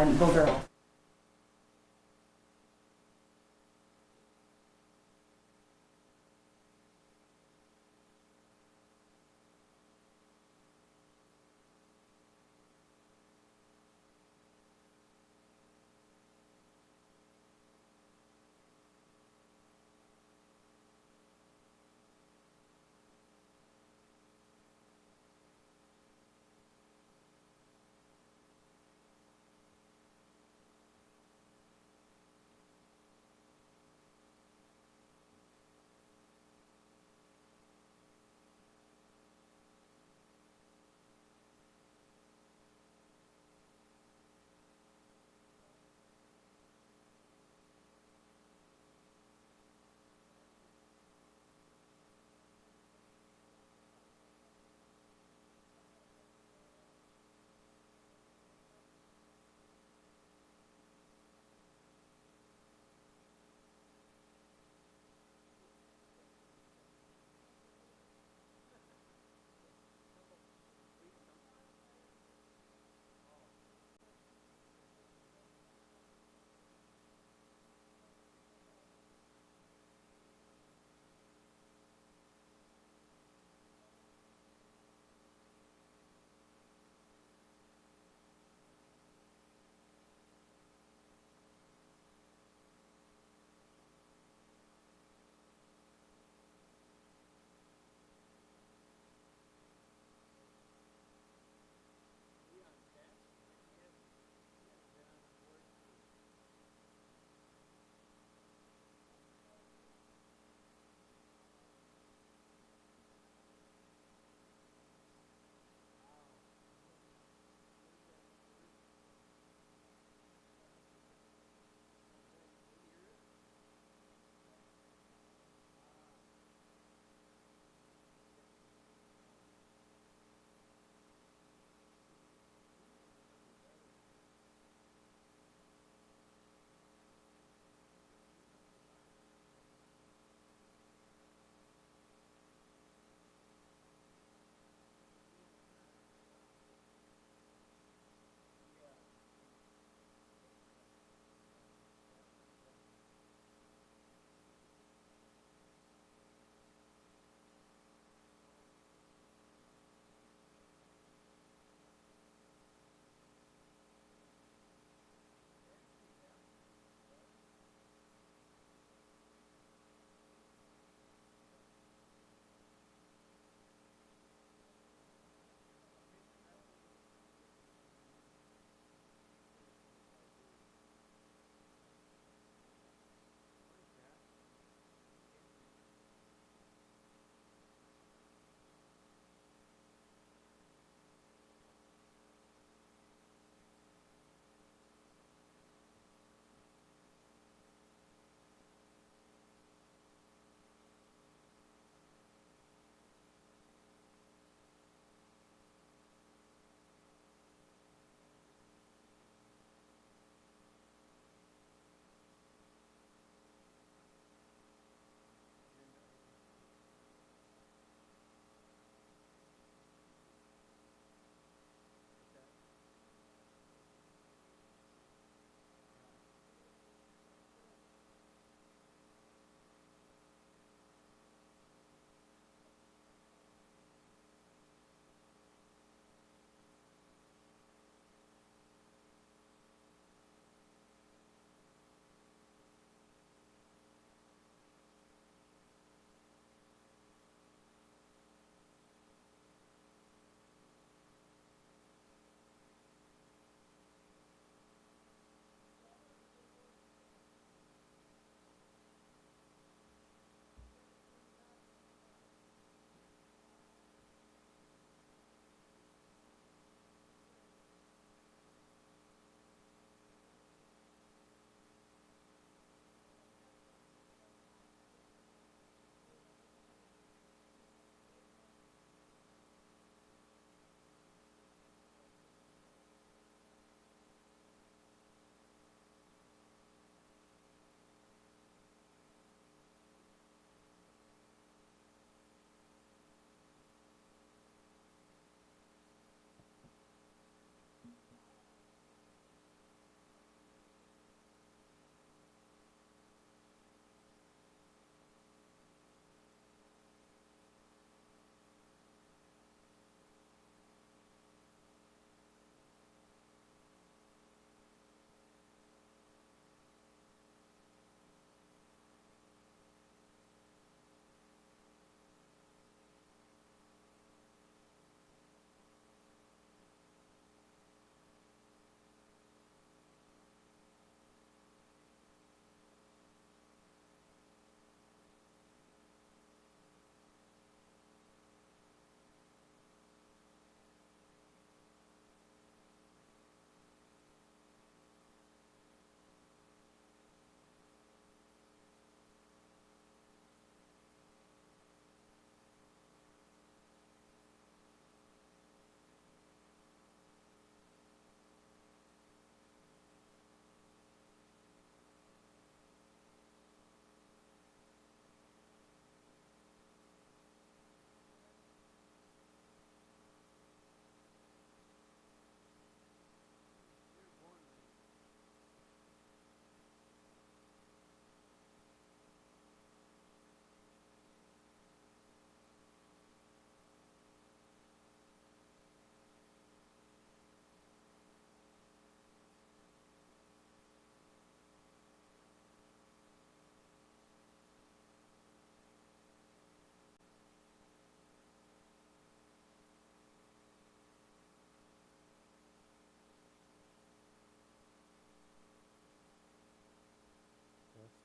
little girl.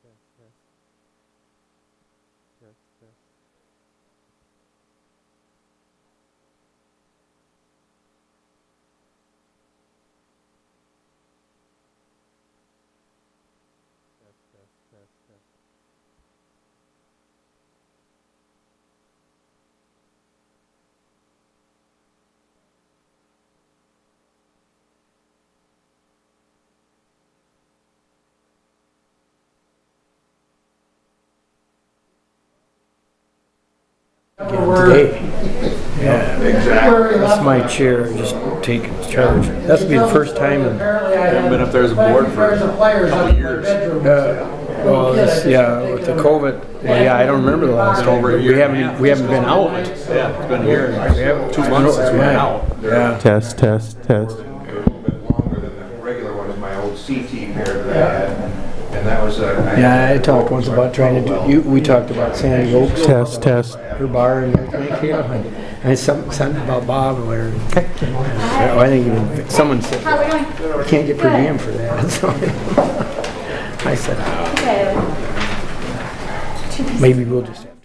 Test, test, test, test. Test, test, test, test. Today. Yeah, exactly. That's my chair, just taking charge. That's be the first time in. I haven't been up there as a board for a couple of years. Well, with the COVID. Well, yeah, I don't remember the last time. Over a year. We haven't been out. Yeah, it's been a year. 2 months since we've been out. Yeah. Test, test, test. A little bit longer than the regular one is my old C team here that I had, and that was Yeah, I talked once about trying to do. We talked about Sandy Oaks. Test, test. Her bar and everything. And something about Bob or whatever. I think even someone said you can't get per diem for that. So I said maybe we'll just have to.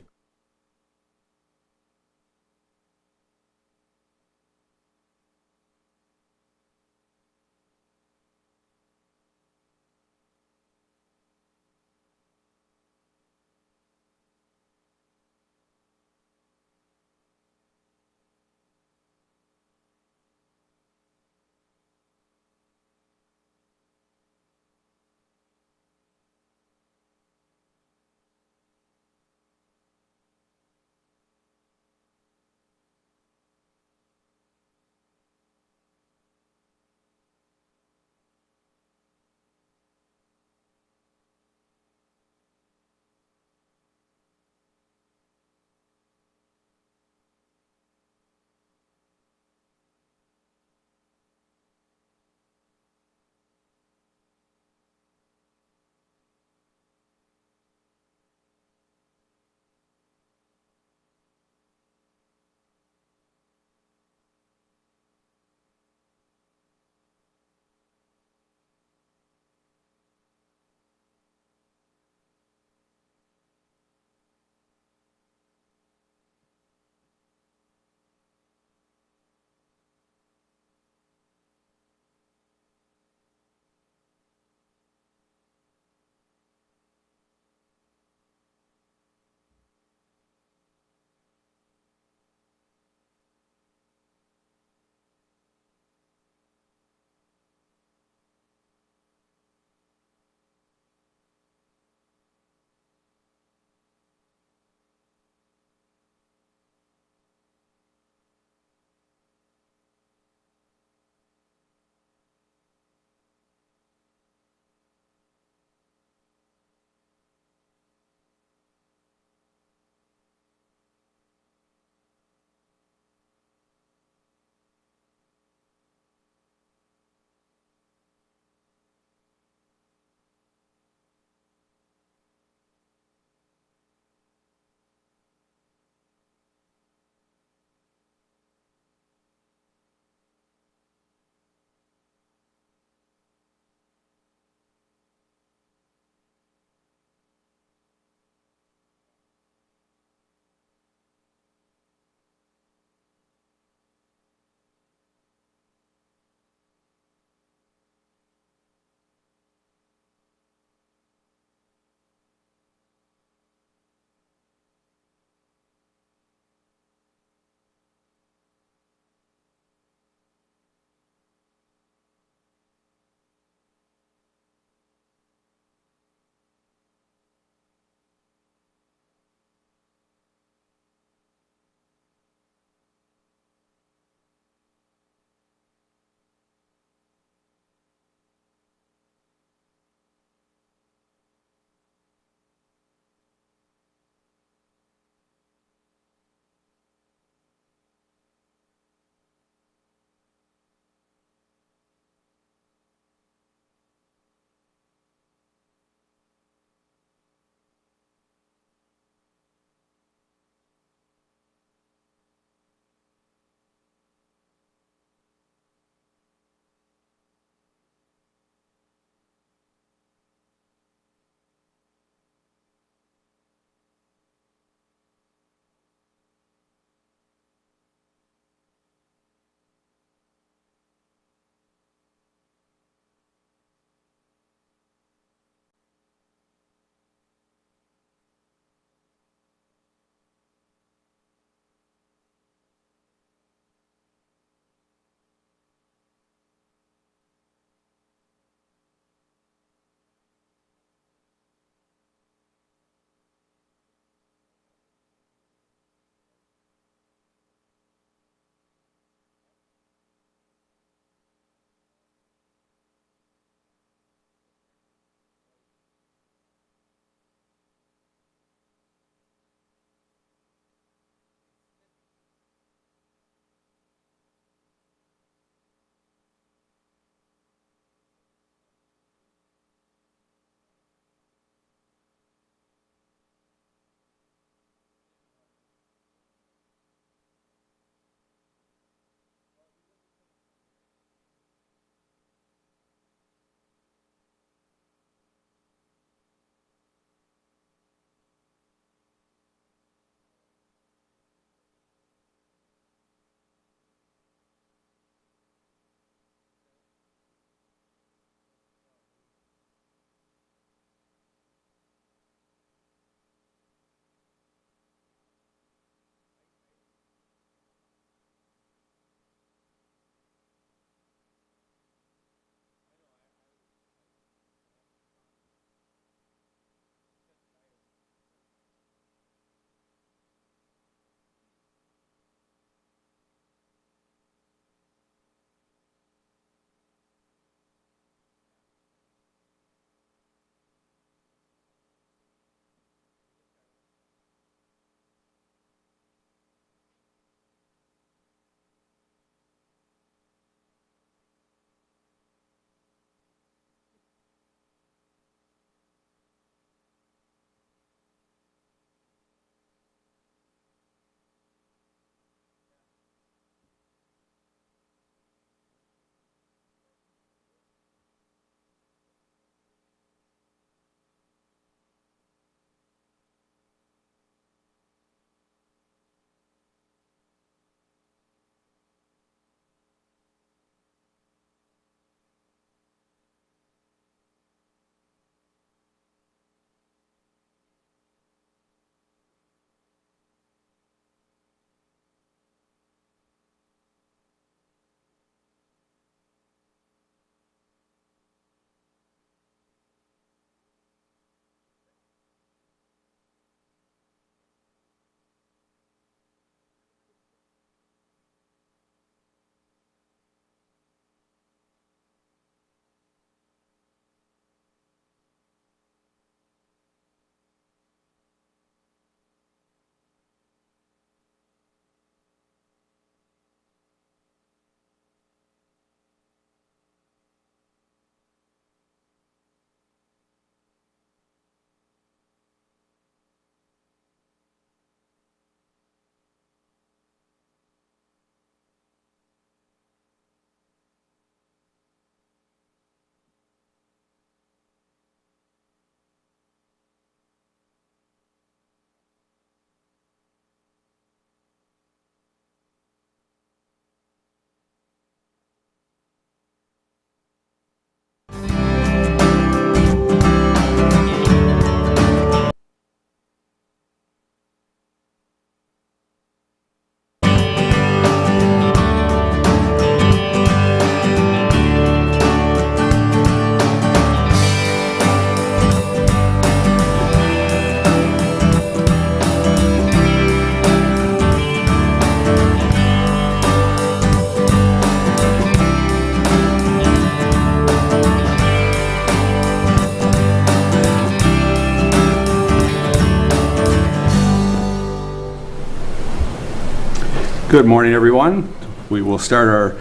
Good morning, everyone. We will start our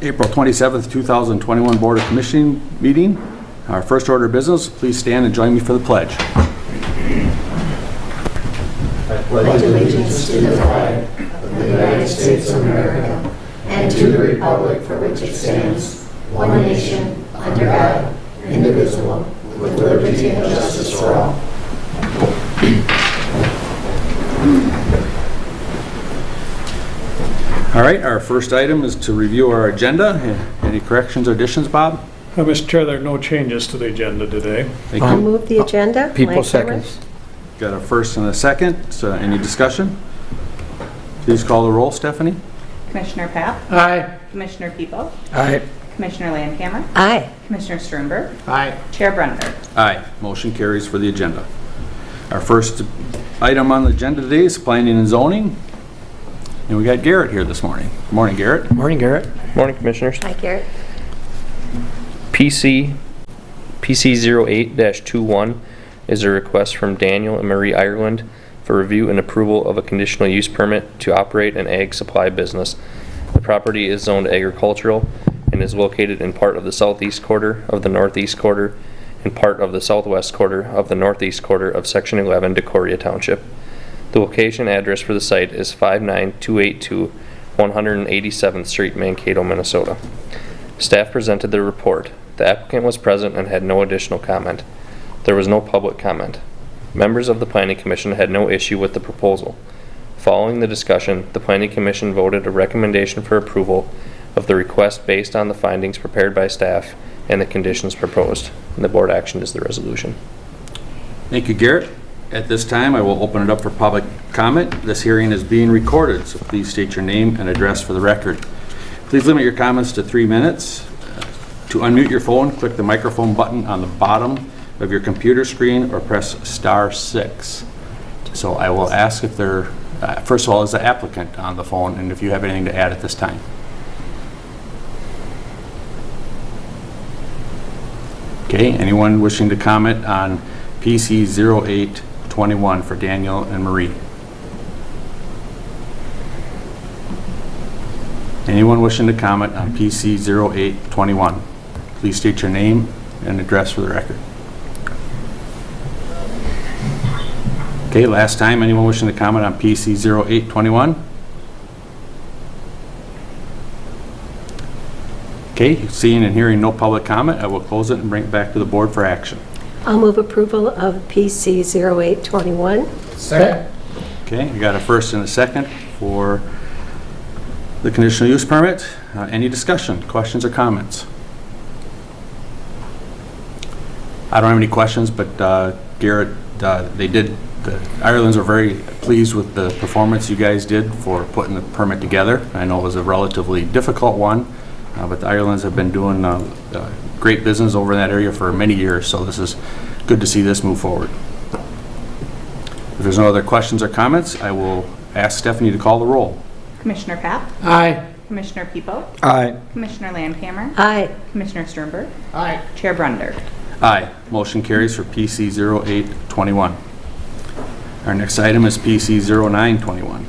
April 27th, 2021 Board of Commissioning meeting. Our first order of business, please stand and join me for the pledge. I pledge allegiance to the flag of the United States of America and to the republic for which it stands, one nation, under God, indivisible, with liberty and justice for all. All right, our first item is to review our agenda. Any corrections or additions, Bob? Mr. Chair, there are no changes to the agenda today. Thank I'll you. move the agenda. People Blank seconds. Got a first and a second. So any discussion? Please call the roll, Stephanie. Commissioner Pap, Aye. Commissioner People, Aye. Commissioner Landcamer, Aye. Commissioner Sternberg, Aye. Chair Brunder. Aye. Motion carries for the agenda. Our first item on the agenda today is planning and zoning. And we got Garrett here this morning. Good morning, Garrett. Morning, Garrett. Morning, Commissioners. Hi, Garrett. PC 08-21 is a request from Daniel and Marie Ireland for review and approval of a conditional use permit to operate an ag supply business. The property is zoned agricultural and is located in part of the southeast quarter of the northeast quarter and part of the southwest quarter of the northeast quarter of Section 11 Decoria Township. The location address for the site is 59282 187th Street, Mankato, Minnesota. Staff presented their report. The applicant was present and had no additional comment. There was no public comment. Members of the Planning Commission had no issue with the proposal. Following the discussion, the Planning Commission voted a recommendation for approval of the request based on the findings prepared by staff and the conditions proposed. And the board action is the resolution. Thank you, Garrett. At this time, I will open it up for public comment. This hearing is being recorded, so please state your name and address for the record. Please limit your comments to 3 minutes. To unmute your phone, click the microphone button on the bottom of your computer screen or press *6. So I will ask if there, first of all, is the applicant on the phone, and if you have anything to add at this time. Okay, anyone wishing to comment on PC 0821 for Daniel and Marie? Anyone wishing to comment on PC 0821? Please state your name and address for the record. Okay, last time, anyone wishing to comment on PC 0821? Okay, seeing and hearing no public comment, I will close it and bring it back to the board for action. I'll move approval of PC 0821. Second. Okay, we got a first and a second for the conditional use permit. Any discussion, questions, or comments? I don't have any questions, but Garrett, the Irelands are very pleased with the performance you guys did for putting the permit together. I know it was a relatively difficult one, but the Irelands have been doing great business over in that area for many years, so this is good to see this move forward. If there's no other questions or comments, I will ask Stephanie to call the roll. Commissioner Pap, Aye. Commissioner People, Aye. Commissioner Landcamer, Aye. Commissioner Sternberg, Aye. Chair Brunder. Aye. Motion carries for PC 0821. Our next item is PC 0921.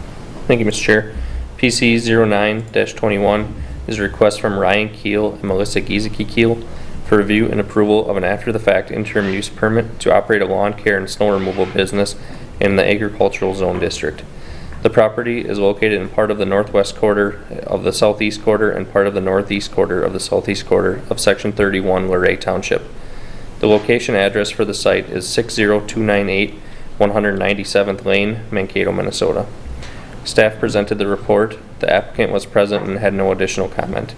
Thank you, Mr. Chair. PC 09-21 is a request from Ryan Keel and Melissa Giesecke Keel for review and approval of an after-the-fact interim use permit to operate a lawn care and snow removal business in the agricultural zone district. The property is located in part of the northwest quarter of the southeast quarter and part of the northeast quarter of the southeast quarter of Section 31 Luray Township. The location address for the site is 60298 197th Lane, Mankato, Minnesota. Staff presented the report. The applicant was present and had no additional comment.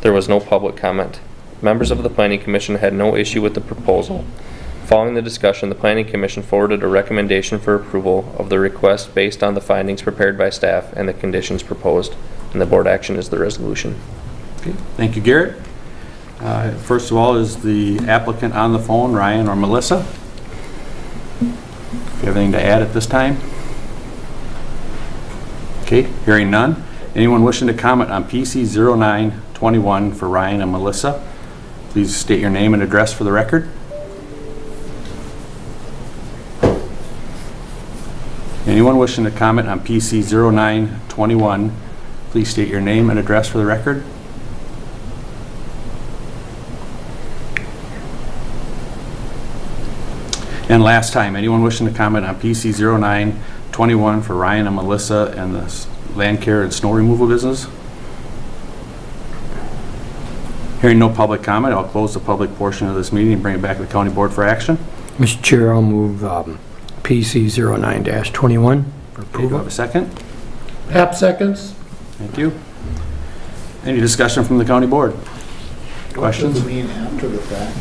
There was no public comment. Members of the Planning Commission had no issue with the proposal. Following the discussion, the Planning Commission forwarded a recommendation for approval of the request based on the findings prepared by staff and the conditions proposed, and the board action is the resolution. Okay. Thank you, Garrett. First of all, is the applicant on the phone, Ryan or Melissa? Do you have anything to add at this time? Okay, hearing none. Anyone wishing to comment on PC 0921 for Ryan and Melissa? Please state your name and address for the record. Anyone wishing to comment on PC 0921, please state your name and address for the record. And last time, anyone wishing to comment on PC 0921 for Ryan and Melissa and the land care and snow removal business? Hearing no public comment, I'll close the public portion of this meeting and bring it back to the county board for action. Mr. Chair, I'll move PC 09-21 for Okay, do I have approval. a second? Hap seconds. Thank you. Any discussion from the county board? Questions? What does it mean after the fact?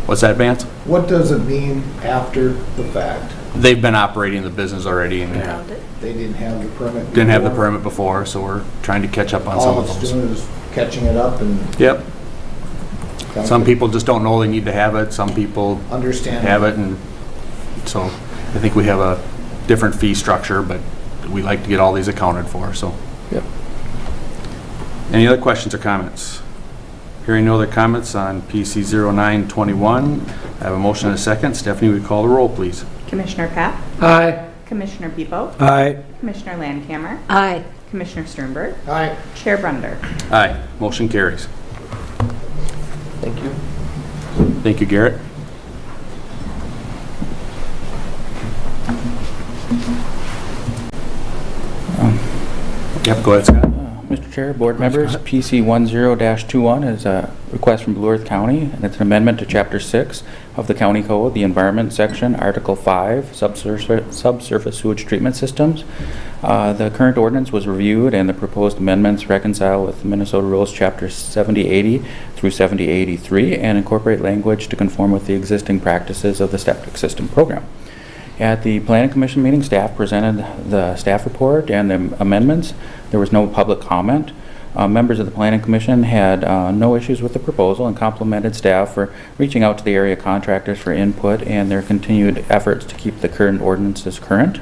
What's that, Vance? What does it mean after the fact? They've been operating the business already and Around it. They didn't have the permit? didn't have the before? permit before, so we're trying to catch up on some All of it's those. doing is catching it up and... Yep. Some people just don't know they need to have it. Some people Understand. have it, and so I think we have a different fee structure, but we like to get all these accounted for, so. Yep. Any other questions or comments? Hearing no other comments on PC 0921, I have a motion and a second. Stephanie, we call the roll, please. Commissioner Pap, Aye. Commissioner Pepo, Aye. Commissioner Landcamer, Aye. Commissioner Sternberg, Aye. Chair Brunder. Aye, motion carries. Thank you. Thank you, Garrett. Yep, go ahead, Scott. Mr. Chair, board members, PC 10-21 is a request from Blue Earth County, and it's an amendment to Chapter 6 of the County Code, the Environment Section, Article 5, subsurface sewage treatment systems. The current ordinance was reviewed, and the proposed amendments reconcile with Minnesota Rules Chapter 7080 through 7083 and incorporate language to conform with the existing practices of the septic system program. At the Planning Commission meeting, staff presented the staff report and the amendments. There was no public comment. Members of the Planning Commission had no issues with the proposal and complimented staff for reaching out to the area contractors for input and their continued efforts to keep the current ordinances current.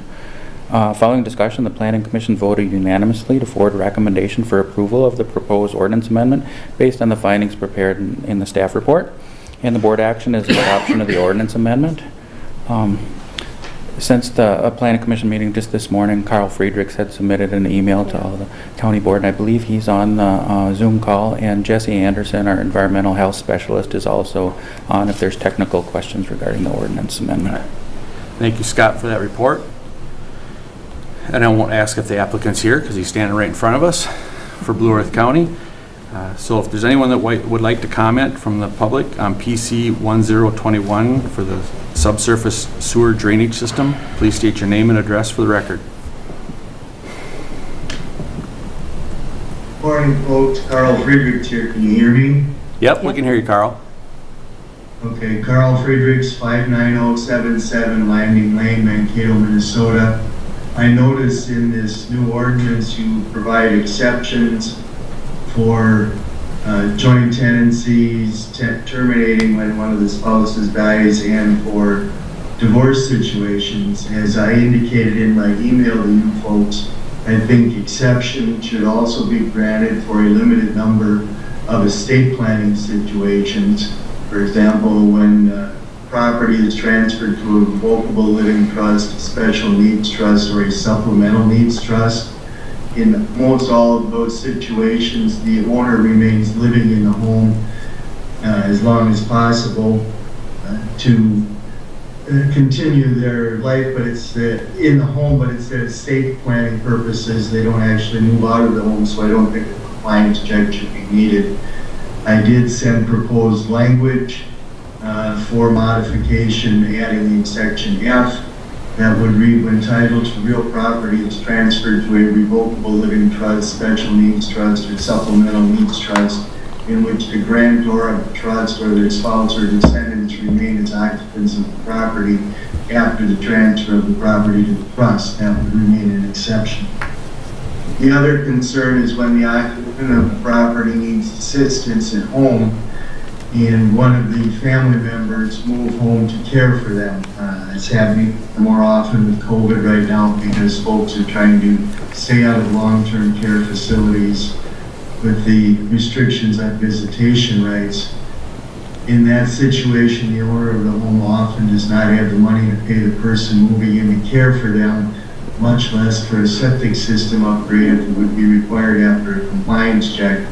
Following discussion, the Planning Commission voted unanimously to forward a recommendation for approval of the proposed ordinance amendment based on the findings prepared in the staff report. And the board action is adoption of the ordinance amendment. Since the Planning Commission meeting just this morning, Carl Friedrichs had submitted an email to all the county board, and I believe he's on the Zoom call, and Jesse Anderson, our environmental health specialist, is also on if there's technical questions regarding the ordinance amendment. Thank you, Scott, for that report. And I won't ask if the applicant's here because he's standing right in front of us for Blue Earth County. So if there's anyone that would like to comment from the public on PC 1021 for the subsurface sewer drainage system, please state your name and address for the record. Morning, folks. Carl Friedrichs here. Can you hear me? Yep, we can hear you, Carl. Okay, Carl Friedrichs, 59077 Landing Lane, Mankato, Minnesota. I noticed in this new ordinance you provide exceptions for joint tenancies, terminating when one of the spouses dies, and for divorce situations. As I indicated in my email to you folks, I think exception should also be granted for a limited number of estate planning situations. For example, when property is transferred to a revocable living trust, a special needs trust, or a supplemental needs trust. In most all of those situations, the owner remains living in the home as long as possible to continue their life, but it's in the home, but it's their estate planning purposes. They don't actually move out of the home, so I don't think a compliance check should be needed. I did send proposed language for modification, adding in section F. That would read, when title to real property is transferred to a revocable living trust, special needs trust, or supplemental needs trust, in which the grantor of the trust or their spouse or descendants remain as occupants of the property after the transfer of the property to the trust, that would remain an exception. The other concern is when the occupant of the property needs assistance at home and one of the family members move home to care for them. It's happening more often with COVID right now because folks are trying to stay out of long-term care facilities with the restrictions on visitation rights. In that situation, the owner of the home often does not have the money to pay the person moving in to care for them, much less for a septic system upgrade if it would be required after a compliance check,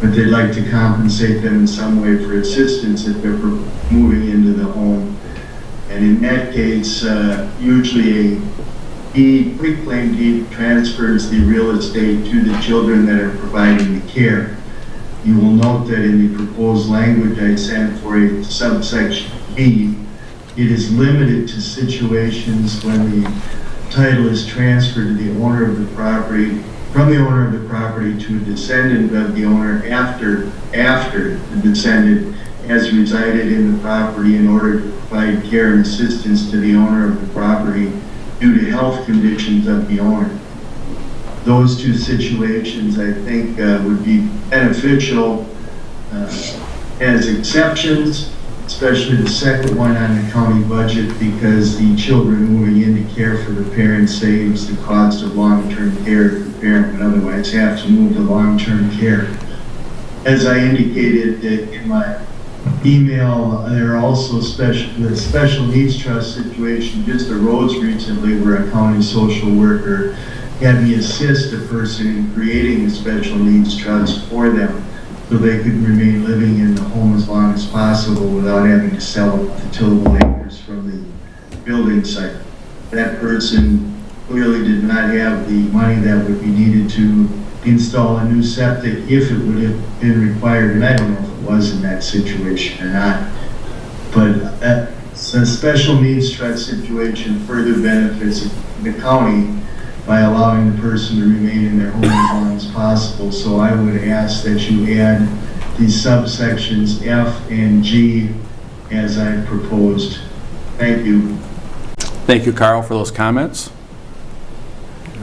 but they'd like to compensate them in some way for assistance if they're moving into the home. And in that case, usually a quitclaim deed transfers the real estate to the children that are providing the care. You will note that in the proposed language I sent for a subsection B, it is limited to situations when the title is transferred to the owner of the property, from the owner of the property to a descendant of the owner after the descendant has resided in the property in order to provide care and assistance to the owner of the property due to health conditions of the owner. Those two situations, I think, would be beneficial as exceptions, especially the second one on the county budget, because the children moving in to care for the parent saves the cost of long-term care if the parent would otherwise have to move to long-term care. As I indicated in my email, there are also the special needs trust situation just arose recently where a county social worker had me assist a person in creating a special needs trust for them so they could remain living in the home as long as possible without having to sell the tillable acres from the building site. That person clearly did not have the money that would be needed to install a new septic if it would have been required, and I don't know if it was in that situation or not. But the special needs trust situation further benefits the county by allowing the person to remain in their home as long as possible. So I would ask that you add these subsections F and G as I proposed. Thank you. Thank you, Carl, for those comments.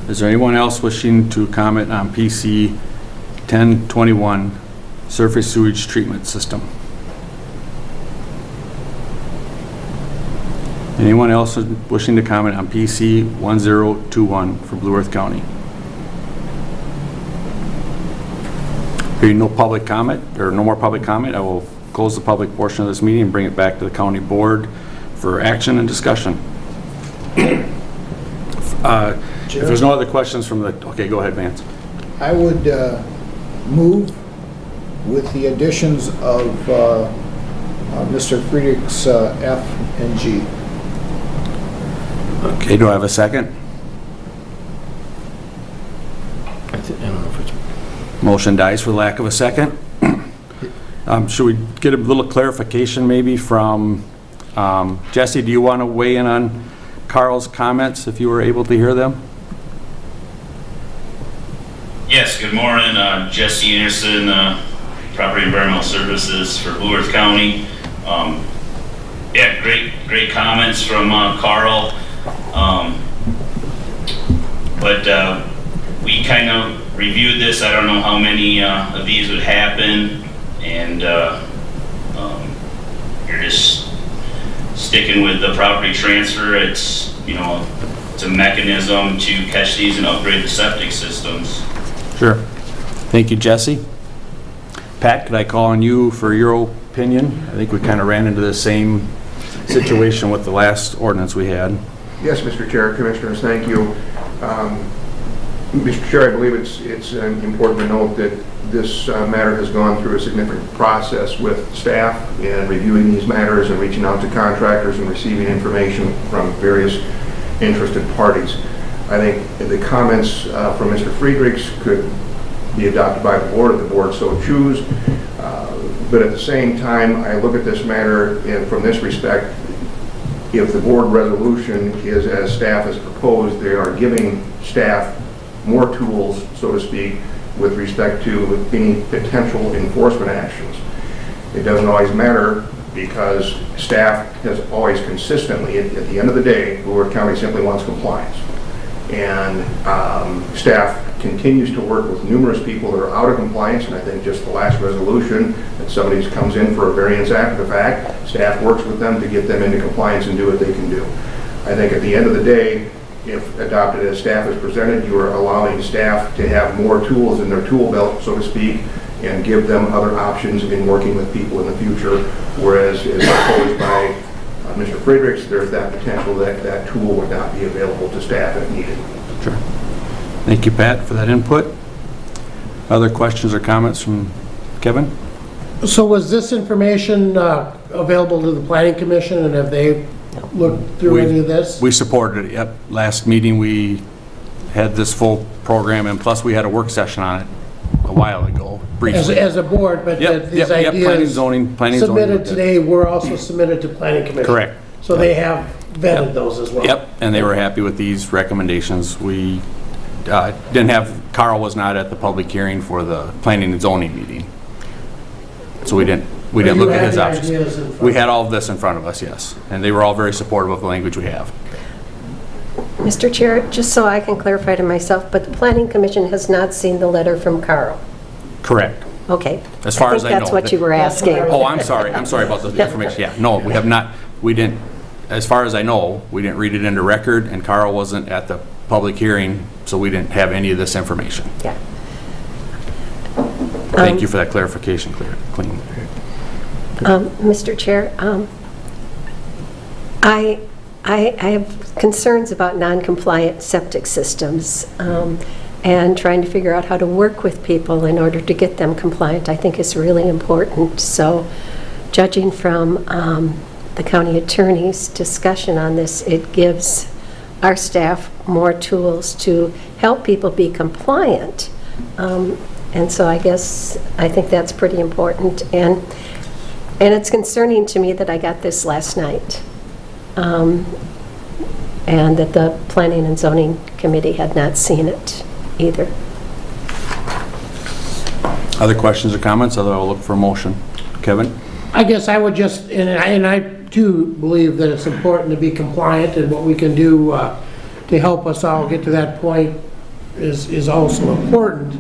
Is there anyone else wishing to comment on PC 1021, surface sewage treatment system? Anyone else wishing to comment on PC 1021 for Blue Earth County? Hearing no public comment, or no more public comment, I will close the public portion of this meeting and bring it back to the county board for action and discussion. If there's no other questions from the, okay, go ahead, Vance. I would move with the additions of Mr. Friedrich's F and G. Okay, do I have a second? I don't know if it's... Motion dies for lack of a second. Should we get a little clarification maybe from Jesse? Do you want to weigh in on Carl's comments if you were able to hear them? Yes, good morning. Jesse Anderson, Property Environmental Services for Blue Earth County. Yeah, great comments from Carl. But we kind of reviewed this. I don't know how many of these would happen, and you're just sticking with the property transfer. It's, you know, it's a mechanism to catch these and upgrade the septic systems. Sure. Thank you, Jesse. Pat, could I call on you for your opinion? I think we kind of ran into the same situation with the last ordinance we had. Yes, Mr. Chair, Commissioners, thank you. Mr. Chair, I believe it's important to note that this matter has gone through a significant process with staff in reviewing these matters and reaching out to contractors and receiving information from various interested parties. I think the comments from Mr. Friedrichs could be adopted by the board if the board so choose. But at the same time, I look at this matter and from this respect, if the board resolution is as staff has proposed, they are giving staff more tools, so to speak, with respect to any potential enforcement actions. It doesn't always matter because staff has always consistently, at the end of the day, Blue Earth County simply wants compliance. And staff continues to work with numerous people that are out of compliance, and I think just the last resolution that somebody comes in for a variance after the fact, staff works with them to get them into compliance and do what they can do. I think at the end of the day, if adopted as staff is presented, you are allowing staff to have more tools in their tool belt, so to speak, and give them other options in working with people in the future, whereas as proposed by Mr. Friedrichs, there's that potential that that tool would not be available to staff if needed. Sure. Thank you, Pat, for that input. Other questions or comments from Kevin? So was this information available to the Planning Commission, and have they looked through any of this? We supported it, yep. Last meeting, we had this full program, and plus we had a work session on it a while ago, briefly. As a board, but Yep, these yep, planning ideas zoning submitted today were also submitted to Planning Commission? Correct. So they have vetted those as well? Yep, and they were happy with these recommendations. We didn't have, Carl was not at the public hearing for the planning and zoning meeting. So we didn't look at his options. We had all of this in front of us, yes. And they were all very supportive of the language we have. Mr. Chair, just so I can clarify to myself, but the Planning Commission has not seen the letter from Carl? Correct. Okay. As far as I know. That's what you were asking. Oh, I'm sorry about the information. Yeah, no, we have not, we didn't, as far as I know, we didn't read it into record, and Carl wasn't at the public hearing, so we didn't have any of this information. Yeah. Thank you for that clarification, clean. Mr. Chair, I have concerns about non-compliant septic systems, and trying to figure out how to work with people in order to get them compliant, I think is really important. So judging from the county attorney's discussion on this, it gives our staff more tools to help people be compliant. And so I think that's pretty important. And it's concerning to me that I got this last night, and that the Planning and Zoning Committee had not seen it either. Other questions or comments? Otherwise, I'll look for a motion. Kevin? I guess I would just, and I too believe that it's important to be compliant, and what we can do to help us all get to that point is also important.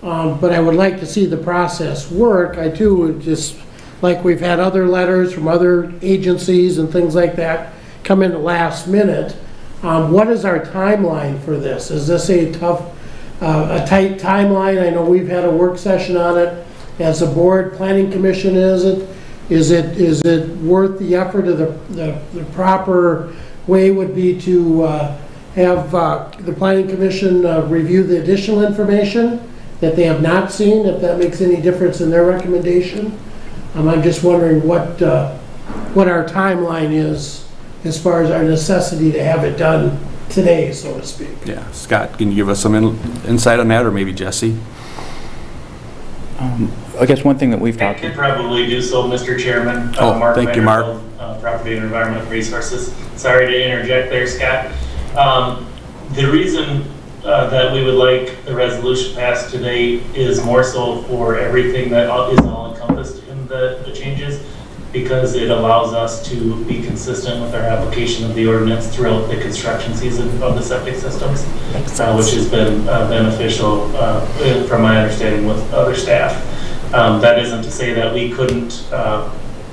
But I would like to see the process work. I too would just, like we've had other letters from other agencies and things like that come in at last minute. What is our timeline for this? Is this a tight timeline? I know we've had a work session on it. As a board, Planning Commission, is it worth the effort? Of the proper way would be to have the Planning Commission review the additional information that they have not seen, if that makes any difference in their recommendation. I'm just wondering what our timeline is as far as our necessity to have it done today, so to speak. Yeah. Scott, can you give us some insight on that, or maybe Jesse? I guess one thing that we've talked I could probably do so, Mr. Chairman. Oh, thank you, Mark. Property and Environmental Resources. Sorry to interject there, Scott. The reason that we would like the resolution passed today is more so for everything that is all encompassed in the changes, because it allows us to be consistent with our application of the ordinance throughout the construction season of the septic systems, which has been beneficial from my understanding with other staff. That isn't to say that we couldn't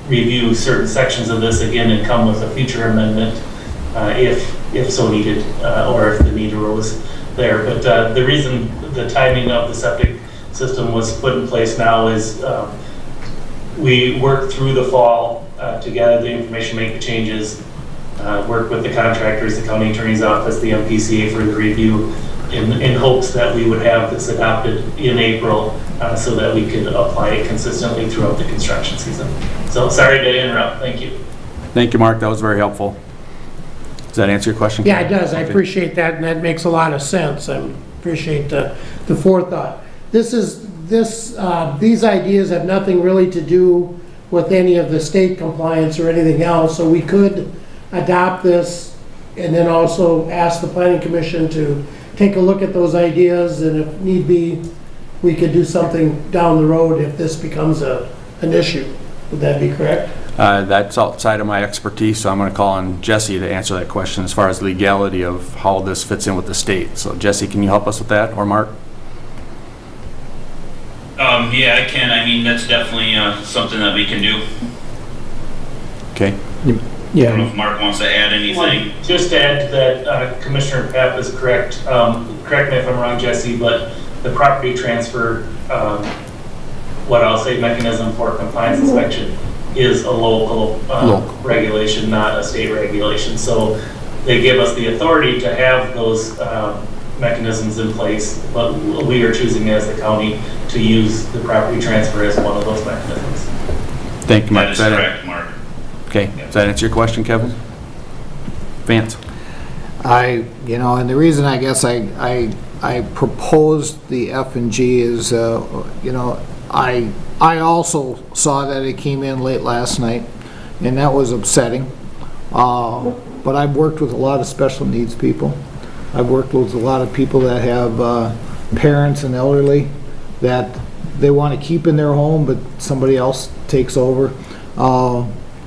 review certain sections of this again and come with a future amendment if so needed, or if the need arose there. But the reason the timing of the septic system was put in place now is we worked through the fall to gather the information, make the changes, work with the contractors, the county attorney's office, the MPCA for the review, in hopes that we would have this adopted in April so that we could apply it consistently throughout the construction season. So sorry to interrupt. Thank you. Thank you, Mark. That was very helpful. Does that answer your question? Yeah, it does. I appreciate that, and that makes a lot of sense. I appreciate the forethought. These ideas have nothing really to do with any of the state compliance or anything else, so we could adopt this and then also ask the Planning Commission to take a look at those ideas, and if need be, we could do something down the road if this becomes an issue. Would that be correct? That's outside of my expertise, so I'm going to call on Jesse to answer that question as far as legality of how this fits in with the state. So Jesse, can you help us with that, or Mark? Yeah, I can. I mean, that's definitely something that we can do. Okay. I don't know if Mark wants to add anything. Just to add to that, Commissioner Papp is correct. Correct me if I'm wrong, Jesse, but the property transfer what I'll say mechanism for compliance inspection is a local regulation, not a state regulation. So they give us the authority to have those mechanisms in place, but we are choosing as the county to use the property transfer as one of those mechanisms. Thank you, Mark. That is correct, Mark. Okay, does that answer your question, Kevin? Vance? And the reason I guess I proposed the F and G is, I also saw that it came in late last night, and that was upsetting. But I've worked with a lot of special needs people. I've worked with a lot of people that have parents and elderly that they want to keep in their home, but somebody else takes over.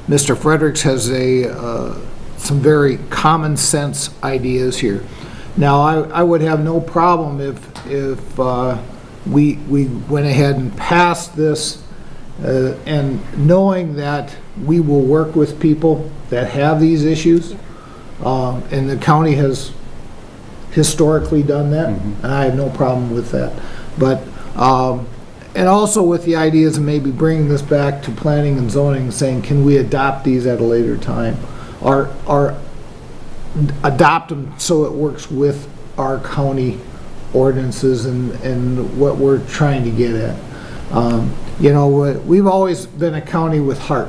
Mr. Fredericks has some very common sense ideas here. Now, I would have no problem if we went ahead and passed this, and knowing that we will work with people that have these issues, and the county has historically done that, and I have no problem with that. But and also with the ideas of maybe bringing this back to planning and zoning, saying, can we adopt these at a later time, or adopt them so it works with our county ordinances and what we're trying to get at. We've always been a county with heart.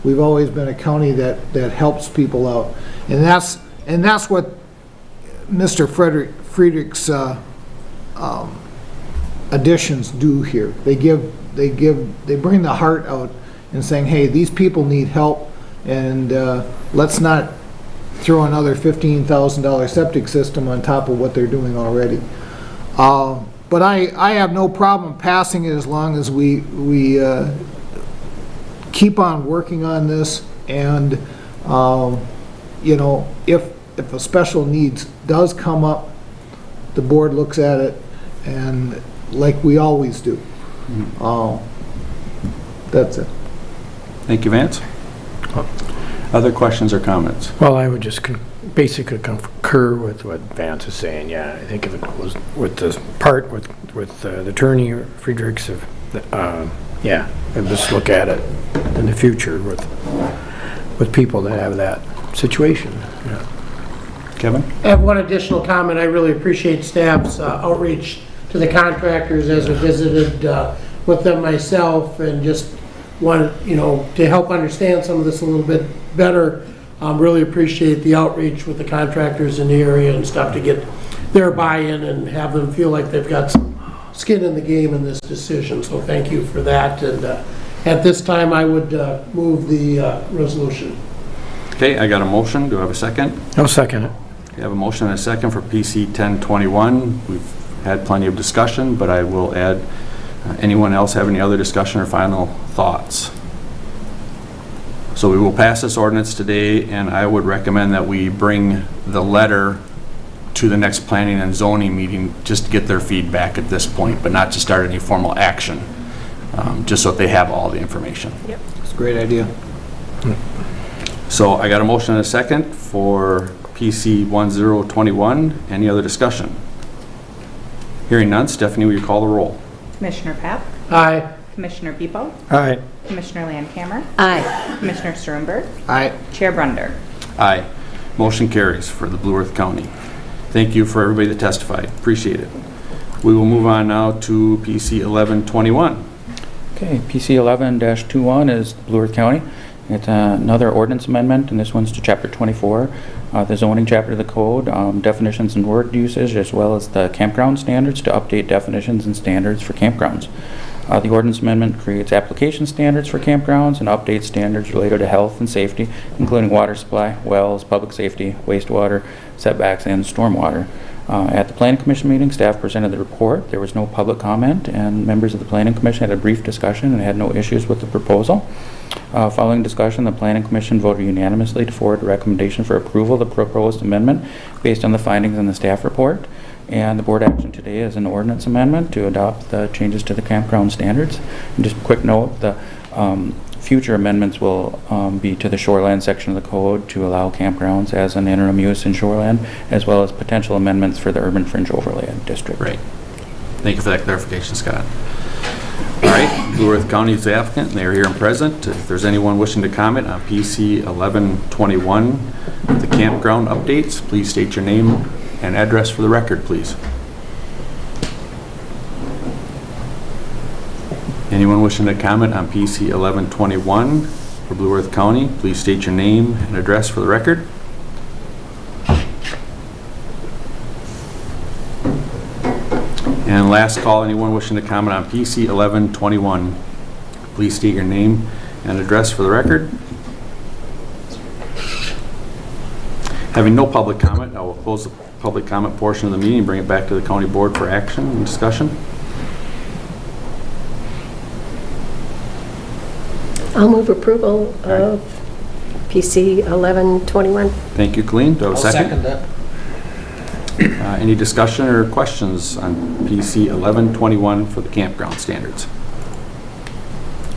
We've always been a county that helps people out, and that's what Mr. Friedrich's additions do here. They bring the heart out and saying, hey, these people need help, and let's not throw another $15,000 septic system on top of what they're doing already. But I have no problem passing it as long as we keep on working on this, and if a special needs does come up, the board looks at it, and like we always do. That's it. Thank you, Vance. Other questions or comments? Well, I would just basically concur with what Vance is saying. Yeah, I think if it was with the part with the attorney Friedrichs, yeah, and just look at it in the future with people that have that situation. Yeah. Kevin? I have one additional comment. I really appreciate staff's outreach to the contractors as I visited with them myself, and just wanted, to help understand some of this a little bit better. Really appreciate the outreach with the contractors in the area and stuff to get their buy-in and have them feel like they've got some skin in the game in this decision. So thank you for that. And at this time, I would move the resolution. Okay, I got a motion. Do I have a second? I'll second it. We have a motion and a second for PC 1021. We've had plenty of discussion, but I will add, anyone else have any other discussion or final thoughts? So we will pass this ordinance today, and I would recommend that we bring the letter to the next planning and zoning meeting just to get their feedback at this point, but not to start any formal action, just so that they have all the information. Yep. It's a great idea. So I got a motion and a second for PC 1021. Any other discussion? Hearing none, Stephanie, will you call the roll? Commissioner Pap? Aye. Commissioner Peepo? Aye. Commissioner Landcamer? Aye. Commissioner Sternberg? Aye. Chair Brunder? Aye. Motion carries for the Blue Earth County. Thank you for everybody that testified. Appreciate it. We will move on now to PC 1121. Okay, PC 11-21 is Blue Earth County. It's another ordinance amendment, and this one's to Chapter 24, the zoning chapter of the code, definitions and word usage, as well as the campground standards to update definitions and standards for campgrounds. The ordinance amendment creates application standards for campgrounds and updates standards related to health and safety, including water supply, wells, public safety, wastewater, setbacks, and stormwater. At the Planning Commission meeting, staff presented the report. There was no public comment, and members of the Planning Commission had a brief discussion and had no issues with the proposal. Following discussion, the Planning Commission voted unanimously to forward a recommendation for approval of the proposed amendment based on the findings in the staff report. And the board action today is an ordinance amendment to adopt the changes to the campground standards. And just a quick note, the future amendments will be to the shoreline section of the code to allow campgrounds as an interim use in shoreline, as well as potential amendments for the urban fringe overlay district. Great. Thank you for that clarification, Scott. right, Blue Earth County is the applicant, and they are here and present. If there's anyone wishing to comment on PC 1121, the campground updates, please state your name and address for the record, please. Anyone wishing to comment on PC 1121 for Blue Earth County, please state your name and address for the record. And last call, anyone wishing to comment on PC 1121, please state your name and address for the record. Having no public comment, I will close the public comment portion of the meeting and bring it back to the county board for action and discussion. I'll move approval of PC 1121. Thank you, Colleen. Do I have a I'll second? second that. Any discussion or questions on PC 1121 for the campground standards?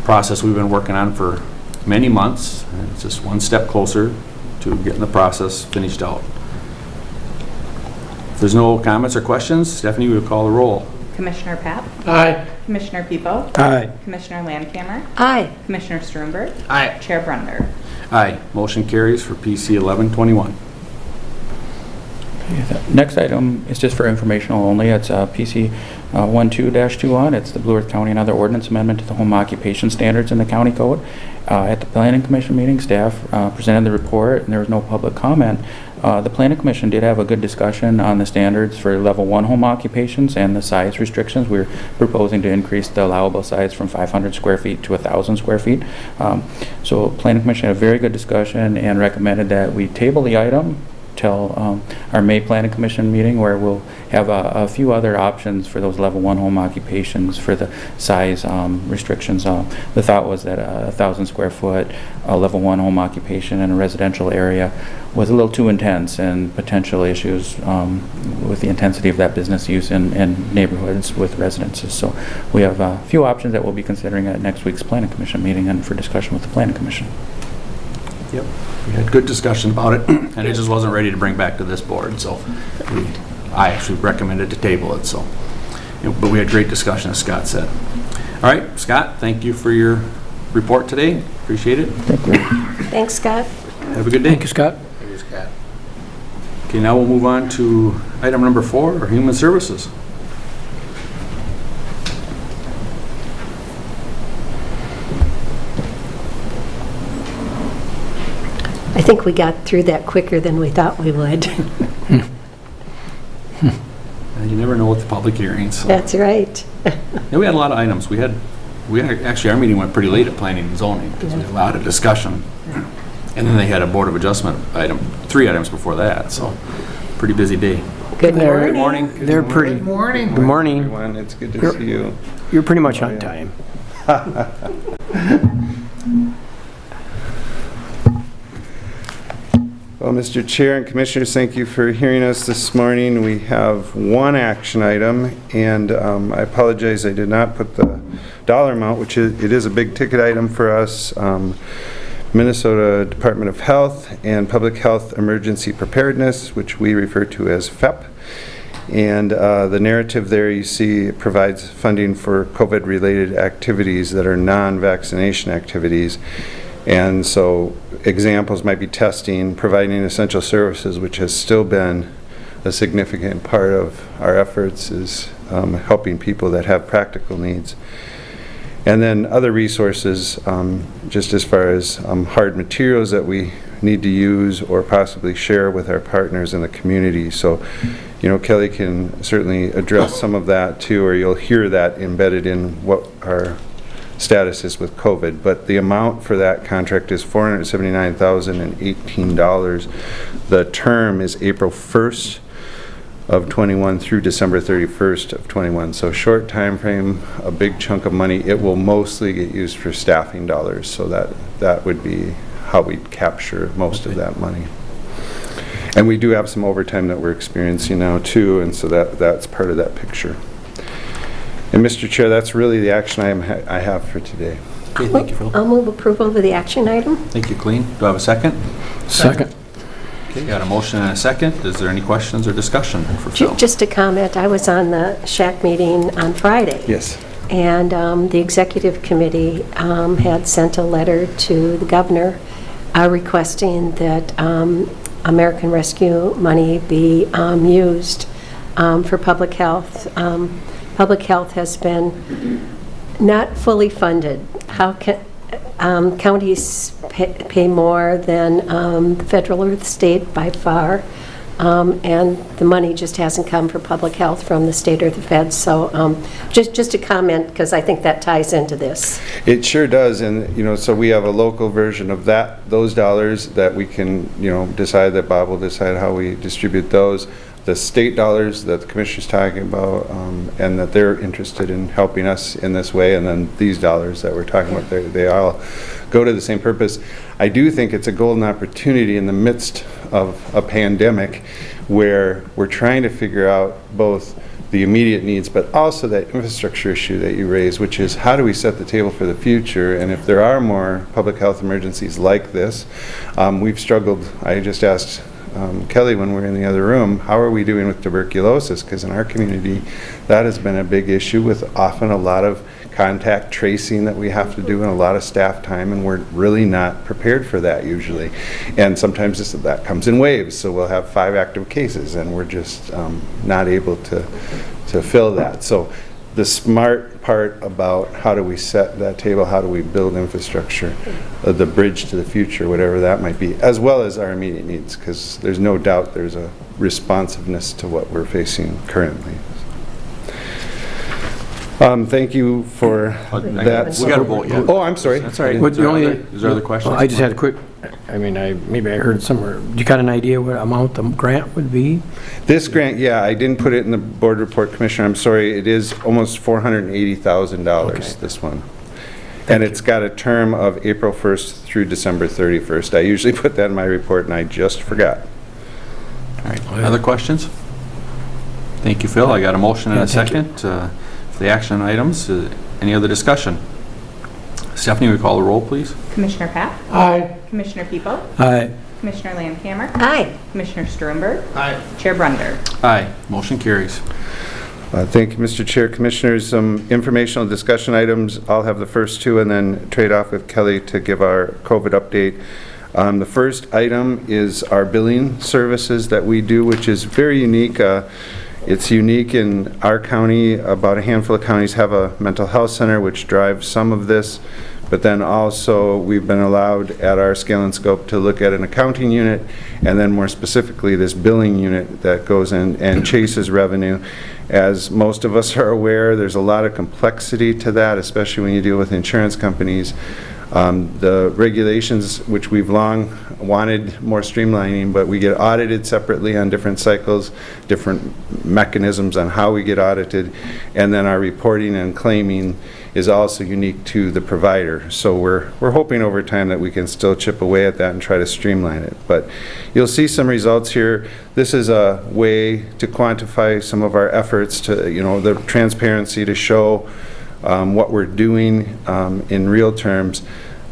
Process we've been working on for many months, and it's just one step closer to getting the process finished out. If there's no comments or questions, Stephanie, we will call the roll. Commissioner Pap? Aye. Commissioner People? Aye. Commissioner Landcamer? Aye. Commissioner Strumberg? Aye. Chair Brunder? Aye. Motion carries for PC 1121. Next item is just for informational only. It's PC 12-21. It's the Blue Earth County and other ordinance amendment to the home occupation standards in the county code. At the Planning Commission meeting, staff presented the report, and there was no public comment. The Planning Commission did have a good discussion on the standards for level 1 home occupations and the size restrictions. We're proposing to increase the allowable size from 500 square feet to 1,000 square feet. So Planning Commission had a very good discussion and recommended that we table the item till our May Planning Commission meeting, where we'll have a few other options for those level 1 home occupations for the size restrictions. The thought was that a 1,000 square foot level 1 home occupation in a residential area was a little too intense, and potential issues with the intensity of that business use in neighborhoods with residences. So we have a few options that we'll be considering at next week's Planning Commission meeting and for discussion with the Planning Commission. Yep. We had good discussion about it, and it just wasn't ready to bring back to this board, so I actually recommended to table it, so. But we had great discussion, as Scott said. All right, Scott, thank you for your report today. Appreciate it. Thank you. Thanks, Scott. Have a good day. Thank you, Scott. Thank you, Scott. Okay, now we'll move on to item number 4, or Human Services. I think we got through that quicker than we thought we would. And you never know with the public hearings. So. That's right. Yeah, we had a lot of items. We had actually, our meeting went pretty late at planning and zoning, because we had a lot of discussion. And then they had a Board of Adjustment item, 3 items before that, so pretty busy day. Good Good morning. They're pretty. Good morning. Good morning. Everyone, it's good to see you. You're pretty much on time. Well, Mr. Chair and Commissioners, thank you for hearing us this morning. We have one action item, and I apologize I did not put the dollar amount, which it is a big ticket item for us. Minnesota Department of Health and Public Health Emergency Preparedness, which we refer to as FEP. And the narrative there you see provides funding for COVID-related activities that are non-vaccination activities. And so examples might be testing, providing essential services, which has still been a significant part of our efforts, is helping people that have practical needs. And then other resources, just as far as hard materials that we need to use or possibly share with our partners in the community. So, you know, Kelly can certainly address some of that too, or you'll hear that embedded in what our status is with COVID. But the amount for that contract is $479,018. The term is April 1st of 21 through December 31st of 21. So short time frame, a big chunk of money. It will mostly get used for staffing dollars, so that would be how we'd capture most of that money. And we do have some overtime that we're experiencing now too, and so that's part of that picture. And Mr. Chair, that's really the action item I have for today. Okay, thank you, Phil. I'll move approval of the action item. Thank you, Colleen. Do I have a second? Second. Okay, got a motion and a second. Is there any questions or discussion for Phil? Just a comment, I was on the SHAC meeting on Friday. Yes. And the executive committee had sent a letter to the governor requesting that American Rescue money be used for public health. Public health has been not fully funded. How can counties pay more than the federal or the state by far? And the money just hasn't come for public health from the state or the feds. So just a comment, because I think that ties into this. It sure does, and, so we have a local version of those dollars that we can, decide that Bob will decide how we distribute those. The state dollars that the commissioner's talking about, and that they're interested in helping us in this way, and then these dollars that we're talking about, they all go to the same purpose. I do think it's a golden opportunity in the midst of a pandemic where we're trying to figure out both the immediate needs, but also that infrastructure issue that you raised, which is how do we set the table for the future? And if there are more public health emergencies like this, we've struggled. I just asked Kelly when we were in the other room, how are we doing with tuberculosis? Because in our community, that has been a big issue with often a lot of contact tracing that we have to do and a lot of staff time, and we're really not prepared for that usually. And sometimes that comes in waves, so we'll have 5 active cases and we're just not able to fill that. So the smart part about how do we set that table, how do we build infrastructure, the bridge to the future, whatever that might be, as well as our immediate needs, because there's no doubt there's a responsiveness to what we're facing currently. Thank you for that. We got a vote yet. Oh, I'm sorry. That's all right. What the only- Is there other questions? I just had a quick, maybe I heard somewhere, you got an idea what amount the grant would be? This grant, yeah, I didn't put it in the board report, Commissioner, I'm sorry. It is almost $480,000, Okay. this one. And it's got a term of April 1st through December 31st. I usually put that in my report, and I just forgot. All right, other questions? Thank you, Phil. I got a motion and a thank you. second for the action items. Any other discussion? Stephanie, we call the roll, please. Commissioner Pap? Aye. Commissioner People? Aye. Commissioner Landcamer? Aye. Commissioner Struenberg? Aye. Chair Brunder? Aye, motion carries. Thank you, Mr. Chair. Commissioners, some informational discussion items. I'll have the first 2 and then trade off with Kelly to give our COVID update. The first item is our billing services that we do, which is very unique. It's unique in our county. About a handful of counties have a mental health center, which drives some of this. But then also, we've been allowed at our scale and scope to look at an accounting unit, and then more specifically, this billing unit that goes in and chases revenue. As most of us are aware, there's a lot of complexity to that, especially when you deal with insurance companies. The regulations, which we've long wanted more streamlining, but we get audited separately on different cycles, different mechanisms on how we get audited, and then our reporting and claiming is also unique to the provider. So we're hoping over time that we can still chip away at that and try to streamline it. But you'll see some results here. This is a way to quantify some of our efforts to, the transparency to show what we're doing in real terms.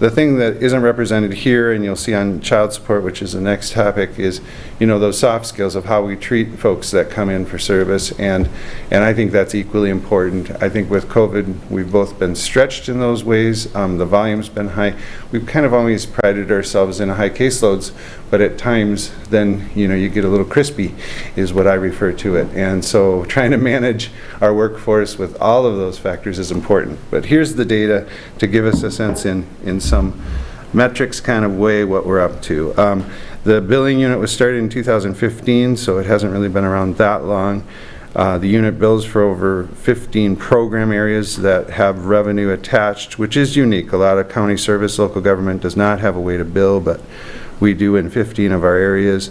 The thing that isn't represented here, and you'll see on child support, which is the next topic, is those soft skills of how we treat folks that come in for service, and I think that's equally important. I think with COVID, we've both been stretched in those ways. The volume's been high. We've kind of always prided ourselves in high caseloads, but at times then you get a little crispy, is what I refer to it. And so trying to manage our workforce with all of those factors is important. But here's the data to give us a sense in some metrics kind of way what we're up to. The billing unit was started in 2015, so it hasn't really been around that long. The unit bills for over 15 program areas that have revenue attached, which is unique. A lot of county service, local government does not have a way to bill, but we do in 15 of our areas.